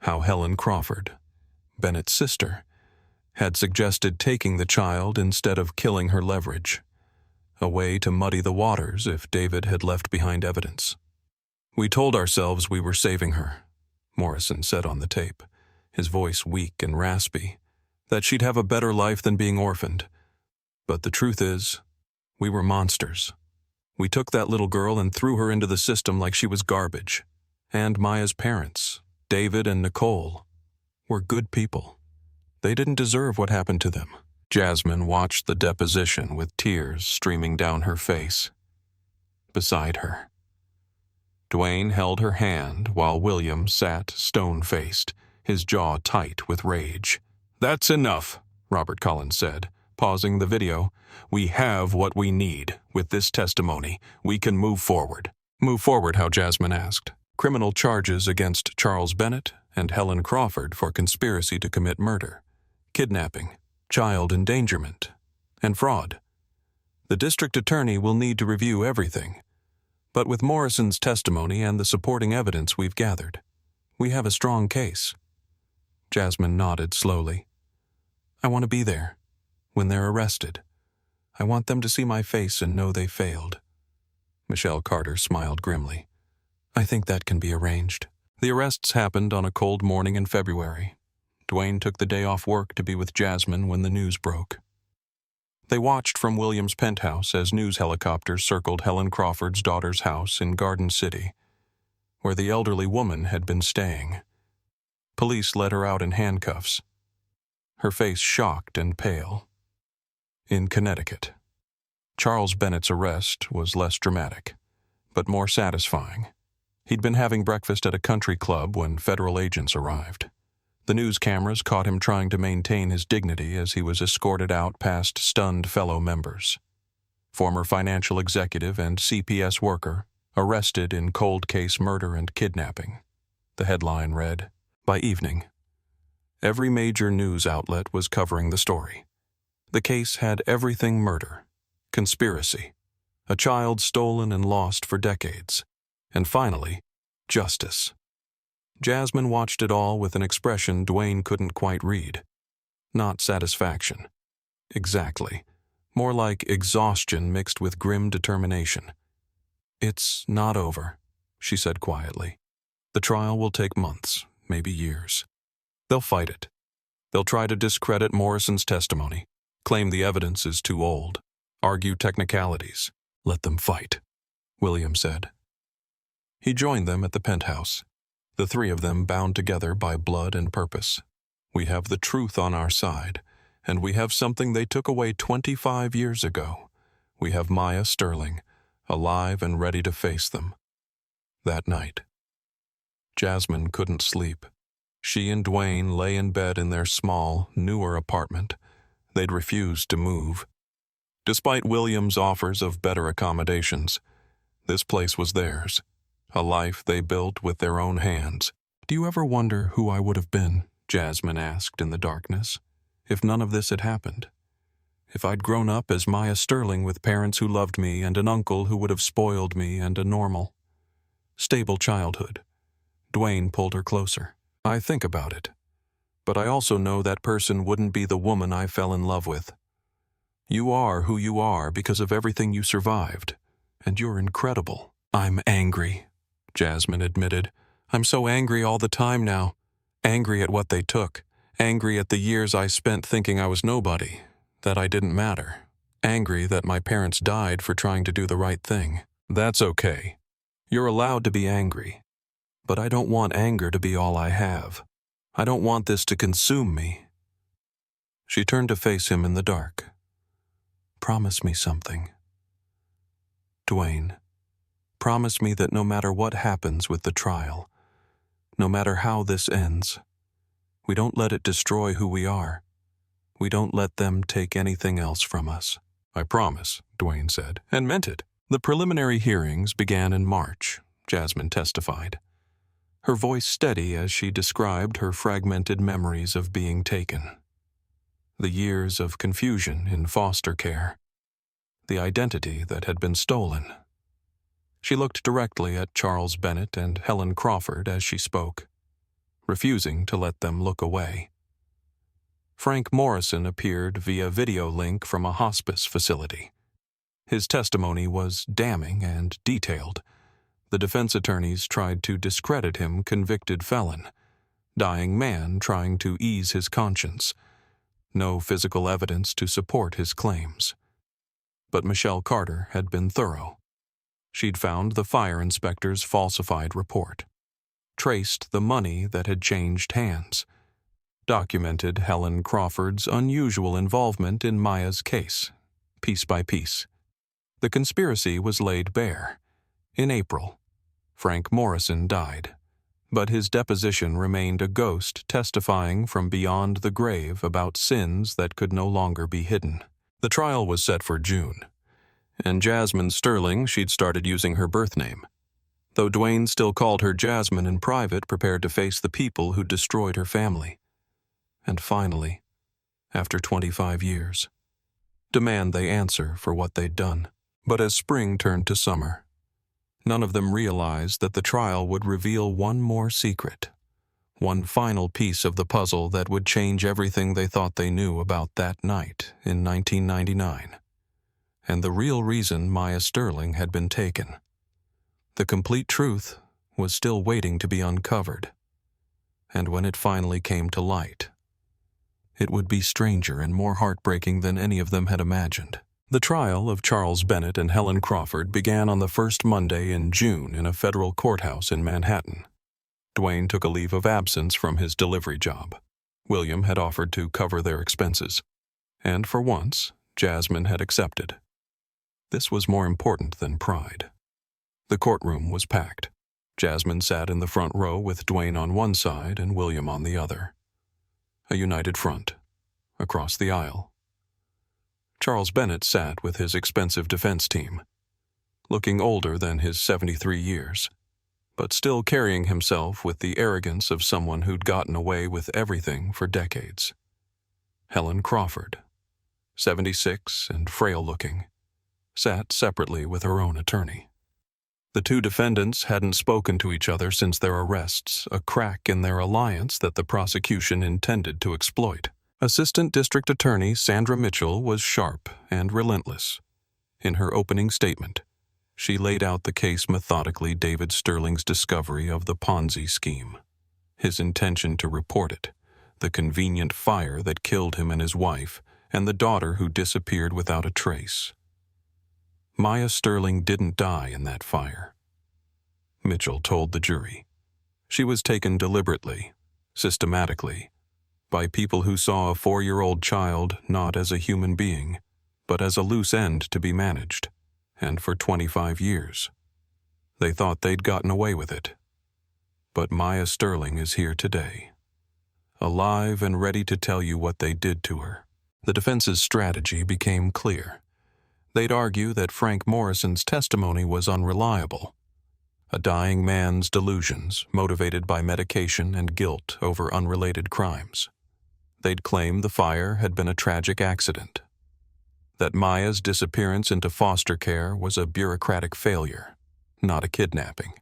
how Helen Crawford, Bennett's sister, had suggested taking the child instead of killing her leverage, a way to muddy the waters if David had left behind evidence. We told ourselves we were saving her, Morrison said on the tape, his voice weak and raspy, that she'd have a better life than being orphaned. But the truth is, we were monsters. We took that little girl and threw her into the system like she was garbage. And Maya's parents, David and Nicole, were good people. They didn't deserve what happened to them. Jasmine watched the deposition with tears streaming down her face. Beside her, Dwayne held her hand while William sat stone-faced, his jaw tight with rage. That's enough, Robert Collins said, pausing the video. We have what we need. With this testimony, we can move forward. Move forward, how? Jasmine asked. Criminal charges against Charles Bennett and Helen Crawford for conspiracy to commit murder, kidnapping, child endangerment, and fraud. The district attorney will need to review everything. But with Morrison's testimony and the supporting evidence we've gathered, we have a strong case. Jasmine nodded slowly. I want to be there. When they're arrested, I want them to see my face and know they failed. Michelle Carter smiled grimly. I think that can be arranged. The arrests happened on a cold morning in February. Dwayne took the day off work to be with Jasmine when the news broke. They watched from William's penthouse as news helicopters circled Helen Crawford's daughter's house in Garden City, where the elderly woman had been staying. Police led her out in handcuffs, her face shocked and pale. In Connecticut, Charles Bennett's arrest was less dramatic, but more satisfying. He'd been having breakfast at a country club when federal agents arrived. The news cameras caught him trying to maintain his dignity as he was escorted out past stunned fellow members. Former financial executive and CPS worker arrested in cold case murder and kidnapping. The headline read, By evening, every major news outlet was covering the story. The case had everything: murder, conspiracy, a child stolen and lost for decades, and finally, justice. Jasmine watched it all with an expression Dwayne couldn't quite read. Not satisfaction. Exactly. More like exhaustion mixed with grim determination. It's not over, she said quietly. The trial will take months, maybe years. They'll fight it. They'll try to discredit Morrison's testimony, claim the evidence is too old, argue technicalities. Let them fight, William said. He joined them at the penthouse, the three of them bound together by blood and purpose. We have the truth on our side, and we have something they took away 25 years ago. We have Maya Sterling, alive and ready to face them. That night, Jasmine couldn't sleep. She and Dwayne lay in bed in their small, newer apartment. They'd refused to move. Despite William's offers of better accommodations, this place was theirs, a life they built with their own hands. Do you ever wonder who I would have been? Jasmine asked in the darkness, if none of this had happened. If I'd grown up as Maya Sterling with parents who loved me and an uncle who would have spoiled me and a normal, stable childhood. Dwayne pulled her closer. I think about it. But I also know that person wouldn't be the woman I fell in love with. You are who you are because of everything you survived, and you're incredible." "I'm angry," Jasmine admitted. "I'm so angry all the time now. Angry at what they took. Angry at the years I spent thinking I was nobody, that I didn't matter. Angry that my parents died for trying to do the right thing." "That's okay. You're allowed to be angry. But I don't want anger to be all I have. I don't want this to consume me." She turned to face him in the dark. "Promise me something. Dwayne, promise me that no matter what happens with the trial, no matter how this ends, we don't let it destroy who we are. We don't let them take anything else from us." "I promise," Dwayne said, and meant it. The preliminary hearings began in March, Jasmine testified, her voice steady as she described her fragmented memories of being taken. The years of confusion in foster care, the identity that had been stolen. She looked directly at Charles Bennett and Helen Crawford as she spoke, refusing to let them look away. Frank Morrison appeared via video link from a hospice facility. His testimony was damning and detailed. The defense attorneys tried to discredit him, convicted felon, dying man trying to ease his conscience. No physical evidence to support his claims. But Michelle Carter had been thorough. She'd found the fire inspector's falsified report, traced the money that had changed hands, documented Helen Crawford's unusual involvement in Maya's case, piece by piece. The conspiracy was laid bare. In April, Frank Morrison died, but his deposition remained a ghost testifying from beyond the grave about sins that could no longer be hidden. The trial was set for June, and Jasmine Sterling, she'd started using her birth name, though Dwayne still called her Jasmine in private, prepared to face the people who destroyed her family. And finally, after 25 years, demand they answer for what they'd done. But as spring turned to summer, none of them realized that the trial would reveal one more secret, one final piece of the puzzle that would change everything they thought they knew about that night in 1999, and the real reason Maya Sterling had been taken. The complete truth was still waiting to be uncovered, and when it finally came to light, it would be stranger and more heartbreaking than any of them had imagined. The trial of Charles Bennett and Helen Crawford began on the first Monday in June in a federal courthouse in Manhattan. Dwayne took a leave of absence from his delivery job. William had offered to cover their expenses, and for once, Jasmine had accepted. This was more important than pride. The courtroom was packed. Jasmine sat in the front row with Dwayne on one side and William on the other. A united front, across the aisle. Charles Bennett sat with his expensive defense team, looking older than his 73 years, but still carrying himself with the arrogance of someone who'd gotten away with everything for decades. Helen Crawford, 76 and frail-looking, sat separately with her own attorney. The two defendants hadn't spoken to each other since their arrests, a crack in their alliance that the prosecution intended to exploit. Assistant District Attorney Sandra Mitchell was sharp and relentless. In her opening statement, she laid out the case methodically, David Sterling's discovery of the Ponzi scheme, his intention to report it, the convenient fire that killed him and his wife, and the daughter who disappeared without a trace. Maya Sterling didn't die in that fire, Mitchell told the jury. She was taken deliberately, systematically, by people who saw a 4-year-old child not as a human being, but as a loose end to be managed, and for 25 years. They thought they'd gotten away with it. But Maya Sterling is here today, alive and ready to tell you what they did to her. The defense's strategy became clear. They'd argue that Frank Morrison's testimony was unreliable, a dying man's delusions motivated by medication and guilt over unrelated crimes. They'd claim the fire had been a tragic accident, that Maya's disappearance into foster care was a bureaucratic failure, not a kidnapping.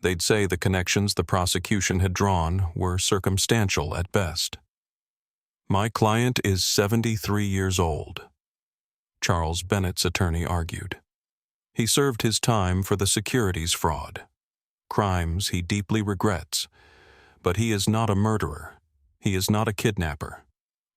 They'd say the connections the prosecution had drawn were circumstantial at best. "My client is 73 years old," Charles Bennett's attorney argued. "He served his time for the securities fraud, crimes he deeply regrets, but he is not a murderer. He is not a kidnapper.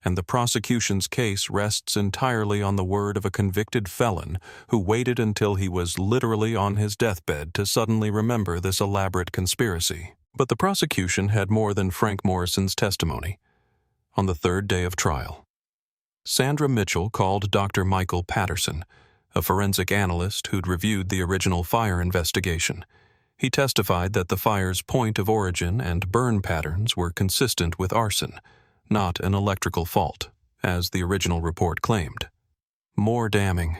And the prosecution's case rests entirely on the word of a convicted felon who waited until he was literally on his deathbed to suddenly remember this elaborate conspiracy." But the prosecution had more than Frank Morrison's testimony. On the third day of trial, Sandra Mitchell called Dr. Michael Patterson, a forensic analyst who'd reviewed the original fire investigation. He testified that the fire's point of origin and burn patterns were consistent with arson, not an electrical fault, as the original report claimed. More damning,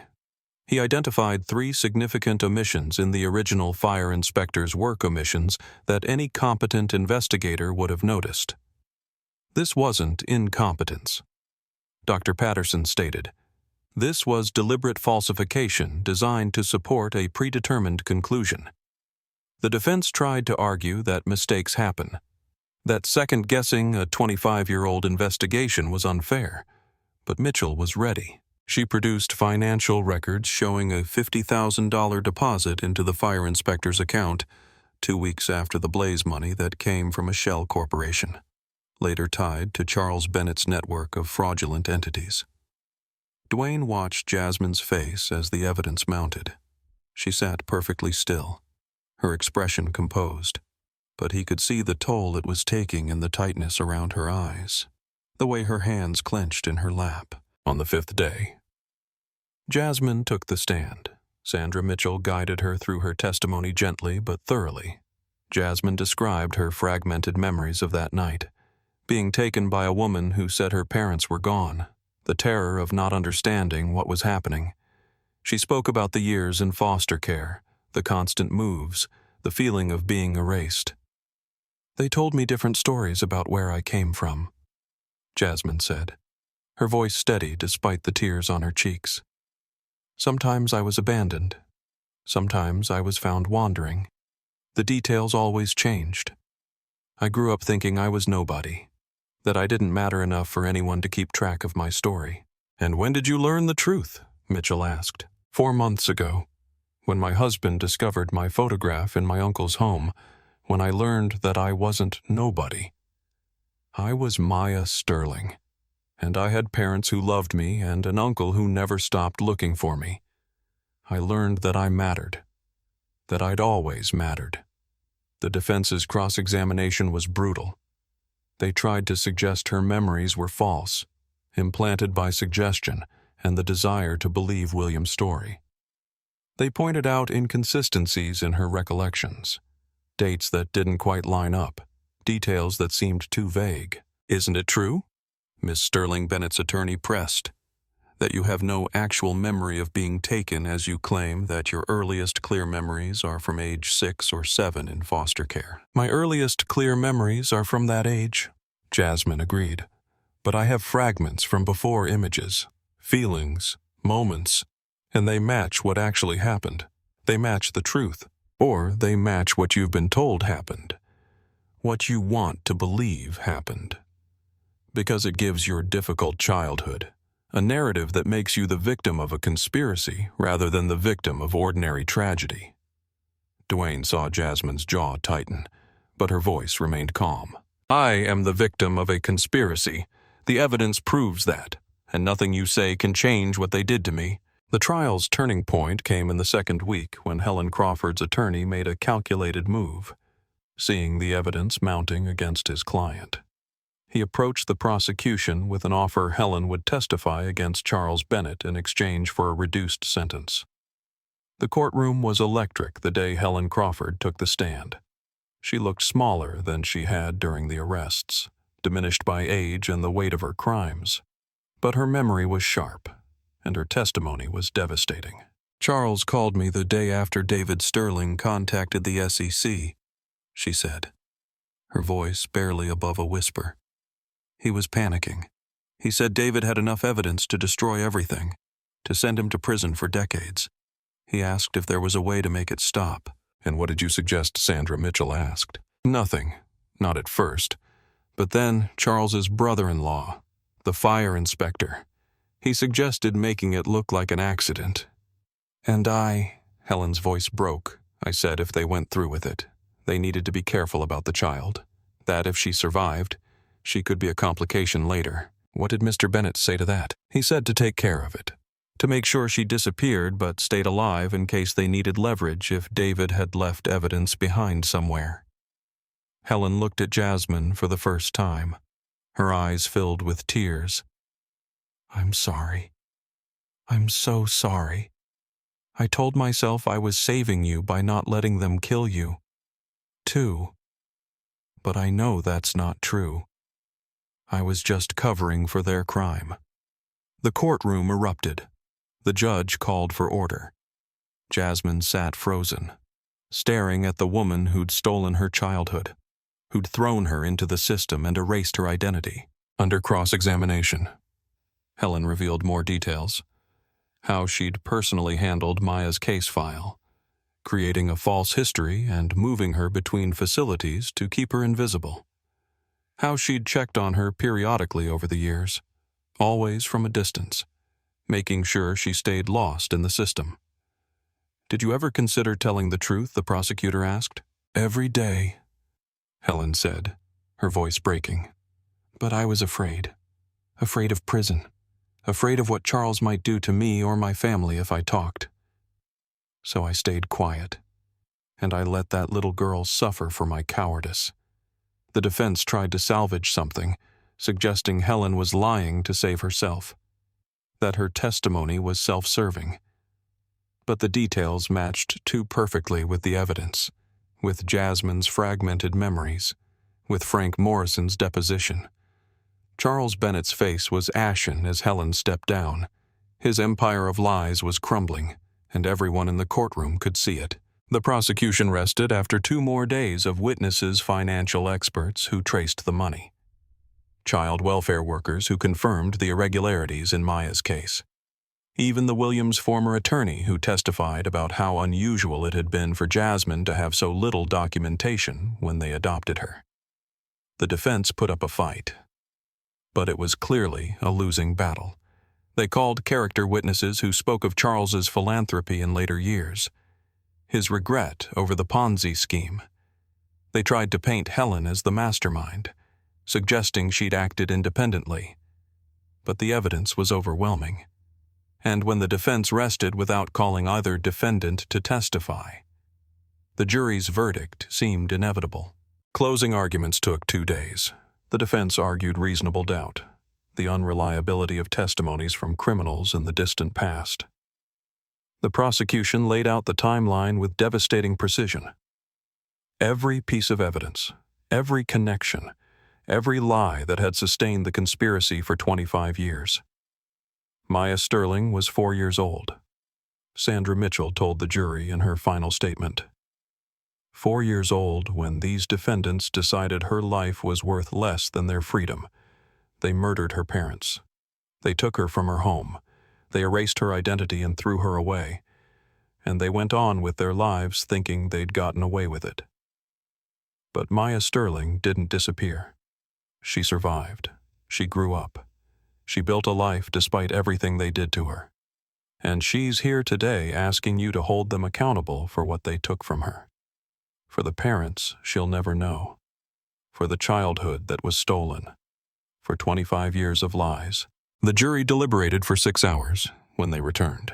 he identified 3 significant omissions in the original fire inspector's work omissions that any competent investigator would have noticed. This wasn't incompetence. Dr. Patterson stated, "This was deliberate falsification designed to support a predetermined conclusion." The defense tried to argue that mistakes happen, that second-guessing a 25-year-old investigation was unfair, but Mitchell was ready. She produced financial records showing a $50,000 deposit into the fire inspector's account 2 weeks after the blaze money that came from a shell corporation, later tied to Charles Bennett's network of fraudulent entities. Dwayne watched Jasmine's face as the evidence mounted. She sat perfectly still, her expression composed, but he could see the toll it was taking in the tightness around her eyes, the way her hands clenched in her lap. On the 5th day, Jasmine took the stand. Sandra Mitchell guided her through her testimony gently but thoroughly. Jasmine described her fragmented memories of that night, being taken by a woman who said her parents were gone, the terror of not understanding what was happening. She spoke about the years in foster care, the constant moves, the feeling of being erased. "They told me different stories about where I came from," Jasmine said, her voice steady despite the tears on her cheeks. "Sometimes I was abandoned. Sometimes I was found wandering. The details always changed. I grew up thinking I was nobody, that I didn't matter enough for anyone to keep track of my story." "And when did you learn the truth?" Mitchell asked. 4 months ago, when my husband discovered my photograph in my uncle's home, when I learned that I wasn't nobody. I was Maya Sterling, and I had parents who loved me and an uncle who never stopped looking for me. I learned that I mattered, that I'd always mattered. The defense's cross-examination was brutal. They tried to suggest her memories were false, implanted by suggestion and the desire to believe William's story. They pointed out inconsistencies in her recollections, dates that didn't quite line up, details that seemed too vague. "Isn't it true?" Miss Sterling Bennett's attorney pressed, "that you have no actual memory of being taken as you claim that your earliest clear memories are from age 6 or 7 in foster care?" "My earliest clear memories are from that age," Jasmine agreed, "but I have fragments from before images, feelings, moments, and they match what actually happened. They match the truth, or they match what you've been told happened, what you want to believe happened. Because it gives your difficult childhood a narrative that makes you the victim of a conspiracy rather than the victim of ordinary tragedy." Dwayne saw Jasmine's jaw tighten, but her voice remained calm. "I am the victim of a conspiracy. The evidence proves that, and nothing you say can change what they did to me." The trial's turning point came in the second week when Helen Crawford's attorney made a calculated move, seeing the evidence mounting against his client. He approached the prosecution with an offer Helen would testify against Charles Bennett in exchange for a reduced sentence. The courtroom was electric the day Helen Crawford took the stand. She looked smaller than she had during the arrests, diminished by age and the weight of her crimes. But her memory was sharp, and her testimony was devastating. "Charles called me the day after David Sterling contacted the SEC," she said, her voice barely above a whisper. "He was panicking. He said David had enough evidence to destroy everything, to send him to prison for decades. He asked if there was a way to make it stop. "And what did you suggest?" Sandra Mitchell asked. "Nothing. Not at first. But then Charles's brother-in-law, the fire inspector, he suggested making it look like an accident. And Helen's voice broke. I said if they went through with it, they needed to be careful about the child. That if she survived, she could be a complication later." "What did Mr. Bennett say to that?" "He said to take care of it. To make sure she disappeared but stayed alive in case they needed leverage if David had left evidence behind somewhere." Helen looked at Jasmine for the first time. Her eyes filled with tears. "I'm sorry. I'm so sorry. I told myself I was saving you by not letting them kill you, too. But I know that's not true. I was just covering for their crime." The courtroom erupted. The judge called for order. Jasmine sat frozen, staring at the woman who'd stolen her childhood, who'd thrown her into the system and erased her identity. Under cross-examination, Helen revealed more details. How she'd personally handled Maya's case file, creating a false history and moving her between facilities to keep her invisible. How she'd checked on her periodically over the years, always from a distance, making sure she stayed lost in the system. "Did you ever consider telling the truth?" the prosecutor asked. "Every day," Helen said, her voice breaking. "But I was afraid. Afraid of prison. Afraid of what Charles might do to me or my family if I talked. So I stayed quiet. And I let that little girl suffer for my cowardice." The defense tried to salvage something, suggesting Helen was lying to save herself, that her testimony was self-serving. But the details matched too perfectly with the evidence, with Jasmine's fragmented memories, with Frank Morrison's deposition. Charles Bennett's face was ashen as Helen stepped down. His empire of lies was crumbling, and everyone in the courtroom could see it. The prosecution rested after 2 more days of witnesses, financial experts who traced the money, child welfare workers who confirmed the irregularities in Maya's case, even the Williams' former attorney who testified about how unusual it had been for Jasmine to have so little documentation when they adopted her. The defense put up a fight, but it was clearly a losing battle. They called character witnesses who spoke of Charles's philanthropy in later years, his regret over the Ponzi scheme. They tried to paint Helen as the mastermind, suggesting she'd acted independently. But the evidence was overwhelming. And when the defense rested without calling either defendant to testify, the jury's verdict seemed inevitable. Closing arguments took 2 days. The defense argued reasonable doubt, the unreliability of testimonies from criminals in the distant past. The prosecution laid out the timeline with devastating precision. Every piece of evidence, every connection, every lie that had sustained the conspiracy for 25 years. Maya Sterling was 4 years old. Sandra Mitchell told the jury in her final statement. 4 years old when these defendants decided her life was worth less than their freedom. They murdered her parents. They took her from her home. They erased her identity and threw her away. And they went on with their lives thinking they'd gotten away with it. But Maya Sterling didn't disappear. She survived. She grew up. She built a life despite everything they did to her. And she's here today asking you to hold them accountable for what they took from her. For the parents she'll never know. For the childhood that was stolen. For 25 years of lies. The jury deliberated for 6 hours when they returned.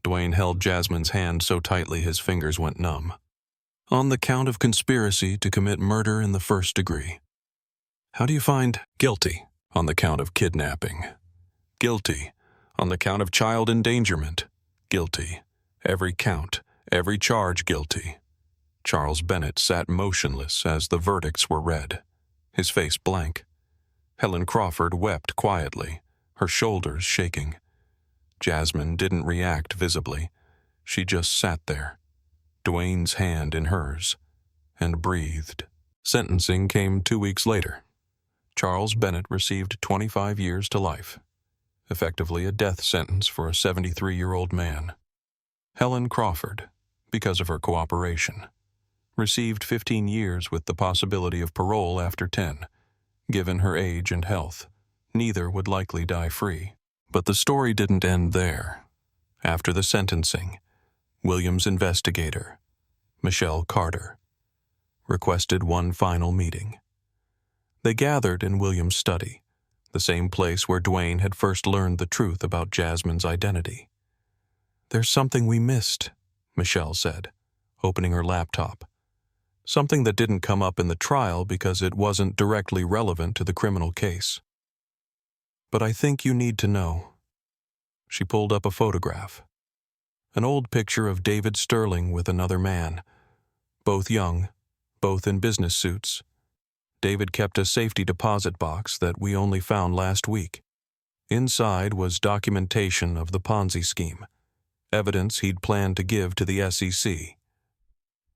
Dwayne held Jasmine's hand so tightly his fingers went numb. On the count of conspiracy to commit murder in the 1st degree. How do you find guilty on the count of kidnapping? Guilty on the count of child endangerment? Guilty. Every count, every charge guilty. Charles Bennett sat motionless as the verdicts were read, his face blank. Helen Crawford wept quietly, her shoulders shaking. Jasmine didn't react visibly. She just sat there, Dwayne's hand in hers, and breathed. Sentencing came 2 weeks later. Charles Bennett received 25 years to life, effectively a death sentence for a 73-year-old man. Helen Crawford, because of her cooperation, received 15 years with the possibility of parole after 10. Given her age and health, neither would likely die free. But the story didn't end there. After the sentencing, Williams' investigator, Michelle Carter, requested one final meeting. They gathered in Williams' study, the same place where Dwayne had first learned the truth about Jasmine's identity. "There's something we missed," Michelle said, opening her laptop. Something that didn't come up in the trial because it wasn't directly relevant to the criminal case. "But I think you need to know." She pulled up a photograph. An old picture of David Sterling with another man. Both young, both in business suits. David kept a safety deposit box that we only found last week. Inside was documentation of the Ponzi scheme, evidence he'd planned to give to the SEC.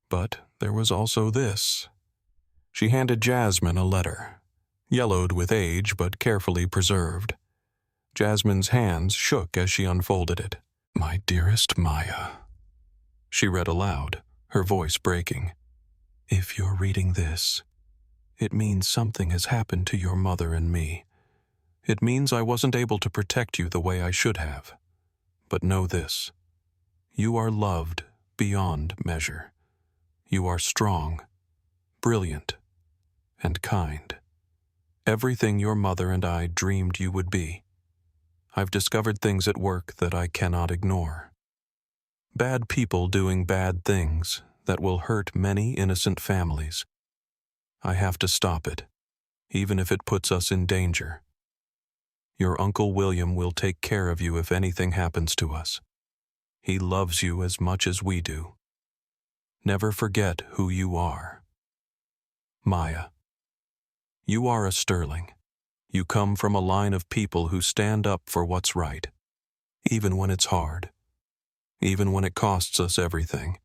But there was also this. She handed Jasmine a letter, yellowed with age but carefully preserved. Jasmine's hands shook as she unfolded it. "My dearest Maya," she read aloud, her voice breaking. "If you're reading this, it means something has happened to your mother and me. It means I wasn't able to protect you the way I should have. But know this. You are loved beyond measure. You are strong, brilliant, and kind. Everything your mother and I dreamed you would be. I've discovered things at work that I cannot ignore. Bad people doing bad things that will hurt many innocent families. I have to stop it, even if it puts us in danger. Your Uncle William will take care of you if anything happens to us. He loves you as much as we do. Never forget who you are. Maya. You are a Sterling. You come from a line of people who stand up for what's right, even when it's hard, even when it costs us everything.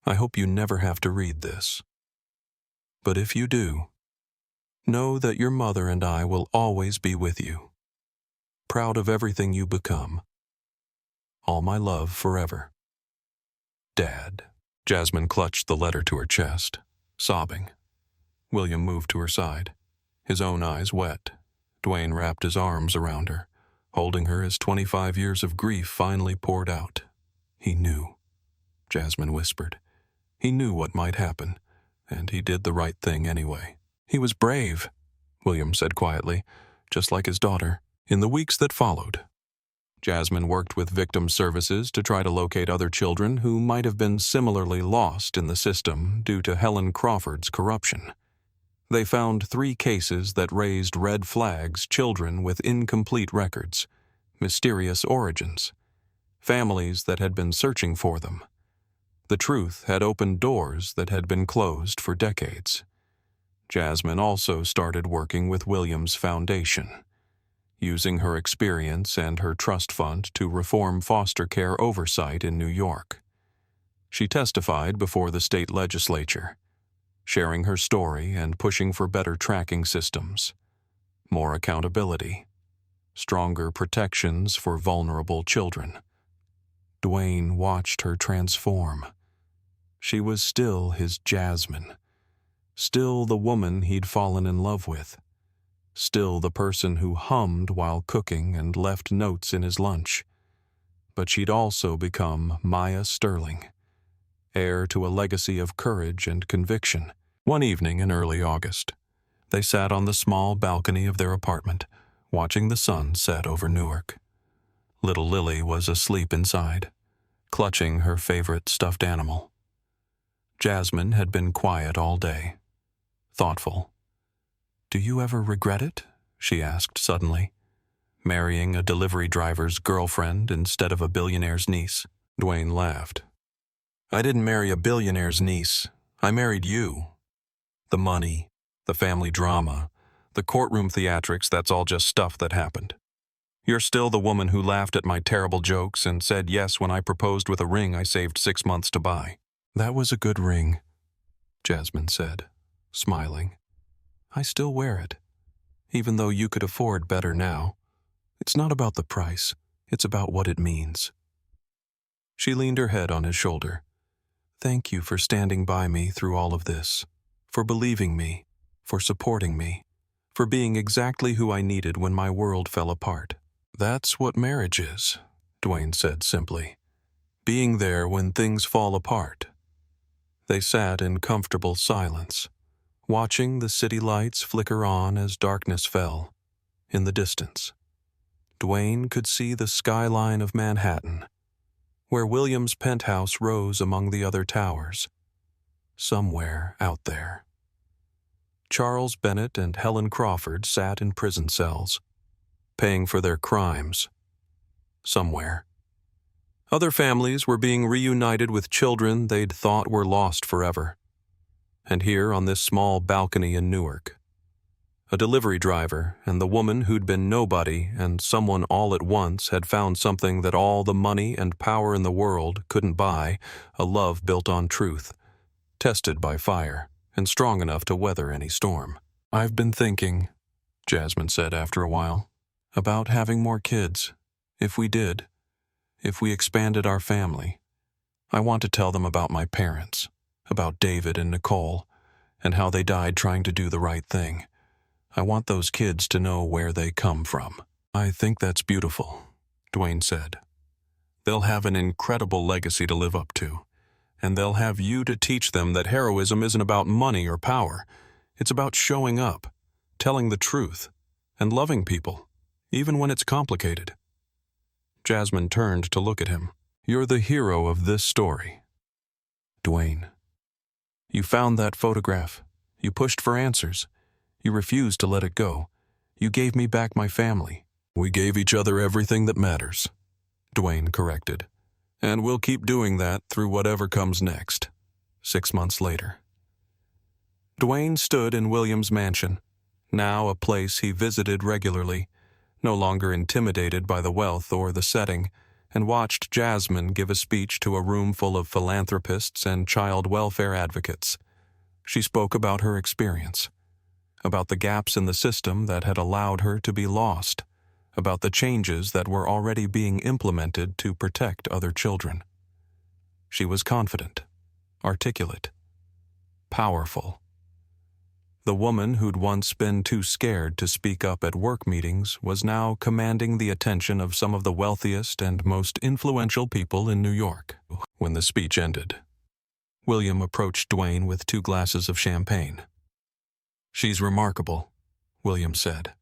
I hope you never have to read this. But if you do, know that your mother and I will always be with you, proud of everything you become. All my love forever. Dad." Jasmine clutched the letter to her chest, sobbing. William moved to her side, his own eyes wet. Dwayne wrapped his arms around her, holding her as 25 years of grief finally poured out. "He knew," Jasmine whispered. "He knew what might happen, and he did the right thing anyway." "He was brave," William said quietly, just like his daughter. In the weeks that followed, Jasmine worked with victim services to try to locate other children who might have been similarly lost in the system due to Helen Crawford's corruption. They found 3 cases that raised red flags: children with incomplete records, mysterious origins, families that had been searching for them. The truth had opened doors that had been closed for decades. Jasmine also started working with Williams' Foundation, using her experience and her trust fund to reform foster care oversight in New York. She testified before the state legislature, sharing her story and pushing for better tracking systems, more accountability, stronger protections for vulnerable children. Dwayne watched her transform. She was still his Jasmine, still the woman he'd fallen in love with, still the person who hummed while cooking and left notes in his lunch. But she'd also become Maya Sterling, heir to a legacy of courage and conviction. One evening in early August, they sat on the small balcony of their apartment, watching the sun set over Newark. Little Lily was asleep inside, clutching her favorite stuffed animal. Jasmine had been quiet all day, thoughtful. "Do you ever regret it?" she asked suddenly. "Marrying a delivery driver's girlfriend instead of a billionaire's niece?" Dwayne laughed. "I didn't marry a billionaire's niece. I married you. The money, the family drama, the courtroom theatrics, that's all just stuff that happened. You're still the woman who laughed at my terrible jokes and said yes when I proposed with a ring I saved 6 months to buy." "That was a good ring," Jasmine said, smiling. "I still wear it, even though you could afford better now. It's not about the price, it's about what it means." She leaned her head on his shoulder. Thank you for standing by me through all of this, for believing me, for supporting me, for being exactly who I needed when my world fell apart. That's what marriage is, Dwayne said simply. Being there when things fall apart. They sat in comfortable silence, watching the city lights flicker on as darkness fell. In the distance, Dwayne could see the skyline of Manhattan, where William's penthouse rose among the other towers. Somewhere out there, Charles Bennett and Helen Crawford sat in prison cells, paying for their crimes. Somewhere, other families were being reunited with children they'd thought were lost forever. And here on this small balcony in Newark, a delivery driver and the woman who'd been nobody and someone all at once had found something that all the money and power in the world couldn't buy, a love built on truth, tested by fire, and strong enough to weather any storm. I've been thinking, Jasmine said after a while, about having more kids. If we did, if we expanded our family, I want to tell them about my parents, about David and Nicole, and how they died trying to do the right thing. I want those kids to know where they come from. I think that's beautiful, Dwayne said. They'll have an incredible legacy to live up to, and they'll have you to teach them that heroism isn't about money or power. It's about showing up, telling the truth, and loving people, even when it's complicated. Jasmine turned to look at him. You're the hero of this story, Dwayne. You found that photograph. You pushed for answers. You refused to let it go. You gave me back my family. We gave each other everything that matters, Dwayne corrected. And we'll keep doing that through whatever comes next. 6 months later. Dwayne stood in William's mansion, now a place he visited regularly, no longer intimidated by the wealth or the setting, and watched Jasmine give a speech to a room full of philanthropists and child welfare advocates. She spoke about her experience, about the gaps in the system that had allowed her to be lost, about the changes that were already being implemented to protect other children. She was confident, articulate, powerful. The woman who'd once been too scared to speak up at work meetings was now commanding the attention of some of the wealthiest and most influential people in New York. When the speech ended, William approached Dwayne with 2 glasses of champagne. She's remarkable, William said,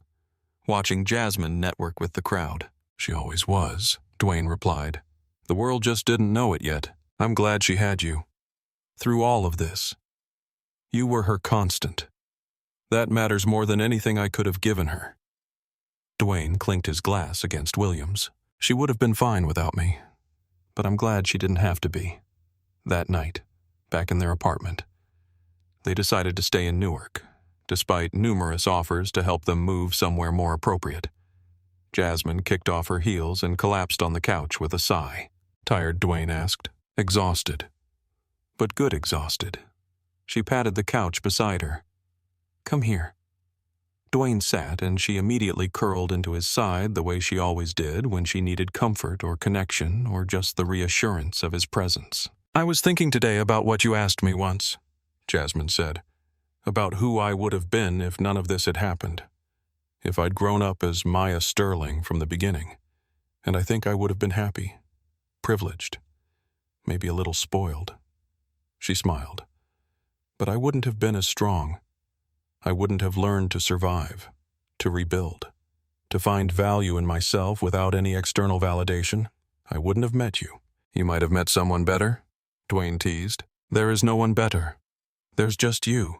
watching Jasmine network with the crowd. She always was, Dwayne replied. The world just didn't know it yet. I'm glad she had you. Through all of this, you were her constant. That matters more than anything I could have given her. Dwayne clinked his glass against William's. She would have been fine without me, but I'm glad she didn't have to be. That night, back in their apartment, they decided to stay in Newark, despite numerous offers to help them move somewhere more appropriate. Jasmine kicked off her heels and collapsed on the couch with a sigh. Tired, Dwayne asked. Exhausted. But good exhausted. She patted the couch beside her. Come here. Dwayne sat, and she immediately curled into his side the way she always did when she needed comfort or connection or just the reassurance of his presence. I was thinking today about what you asked me once, Jasmine said, about who I would have been if none of this had happened, if I'd grown up as Maya Sterling from the beginning, and I think I would have been happy, privileged, maybe a little spoiled. She smiled. But I wouldn't have been as strong. I wouldn't have learned to survive, to rebuild, to find value in myself without any external validation. I wouldn't have met you. You might have met someone better, Dwayne teased. There is no one better. There's just you.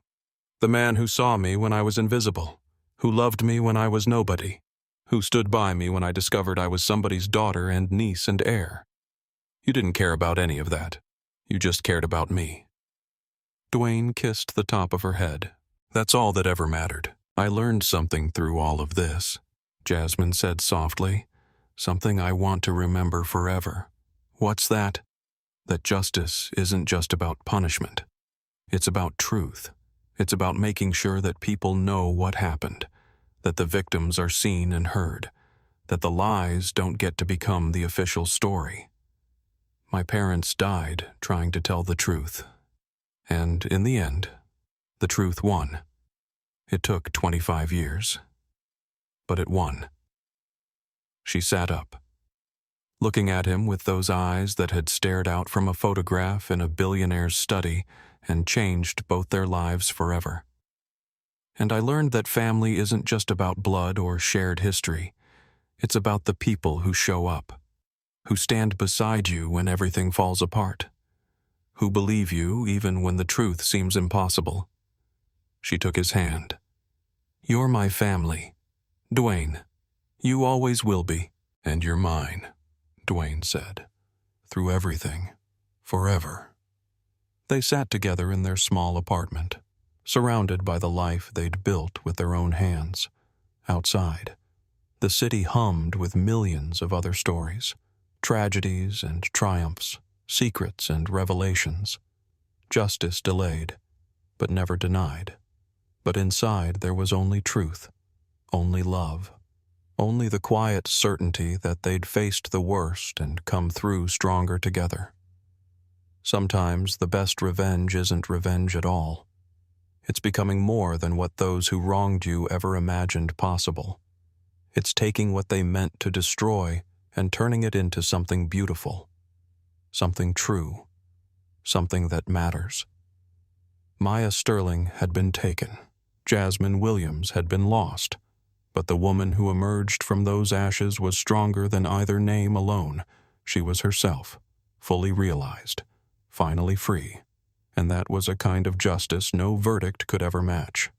The man who saw me when I was invisible, who loved me when I was nobody, who stood by me when I discovered I was somebody's daughter and niece and heir. You didn't care about any of that. You just cared about me. Dwayne kissed the top of her head. That's all that ever mattered. I learned something through all of this, Jasmine said softly. Something I want to remember forever. What's that? That justice isn't just about punishment. It's about truth. It's about making sure that people know what happened, that the victims are seen and heard, that the lies don't get to become the official story. My parents died trying to tell the truth. And in the end, the truth won. It took 25 years, but it won. She sat up, looking at him with those eyes that had stared out from a photograph in a billionaire's study and changed both their lives forever. And I learned that family isn't just about blood or shared history. It's about the people who show up, who stand beside you when everything falls apart, who believe you even when the truth seems impossible. She took his hand. "You're my family, Dwayne. You always will be." "And you're mine," Dwayne said. "Through everything. Forever." They sat together in their small apartment, surrounded by the life they'd built with their own hands. Outside, the city hummed with millions of other stories, tragedies and triumphs, secrets and revelations. Justice delayed, but never denied. But inside there was only truth, only love, only the quiet certainty that they'd faced the worst and come through stronger together. Sometimes the best revenge isn't revenge at all. It's becoming more than what those who wronged you ever imagined possible. It's taking what they meant to destroy and turning it into something beautiful, something true, something that matters. Maya Sterling had been taken. Jasmine Williams had been lost. But the woman who emerged from those ashes was stronger than either name alone. She was herself, fully realized, finally free. And that was a kind of justice no verdict could ever match.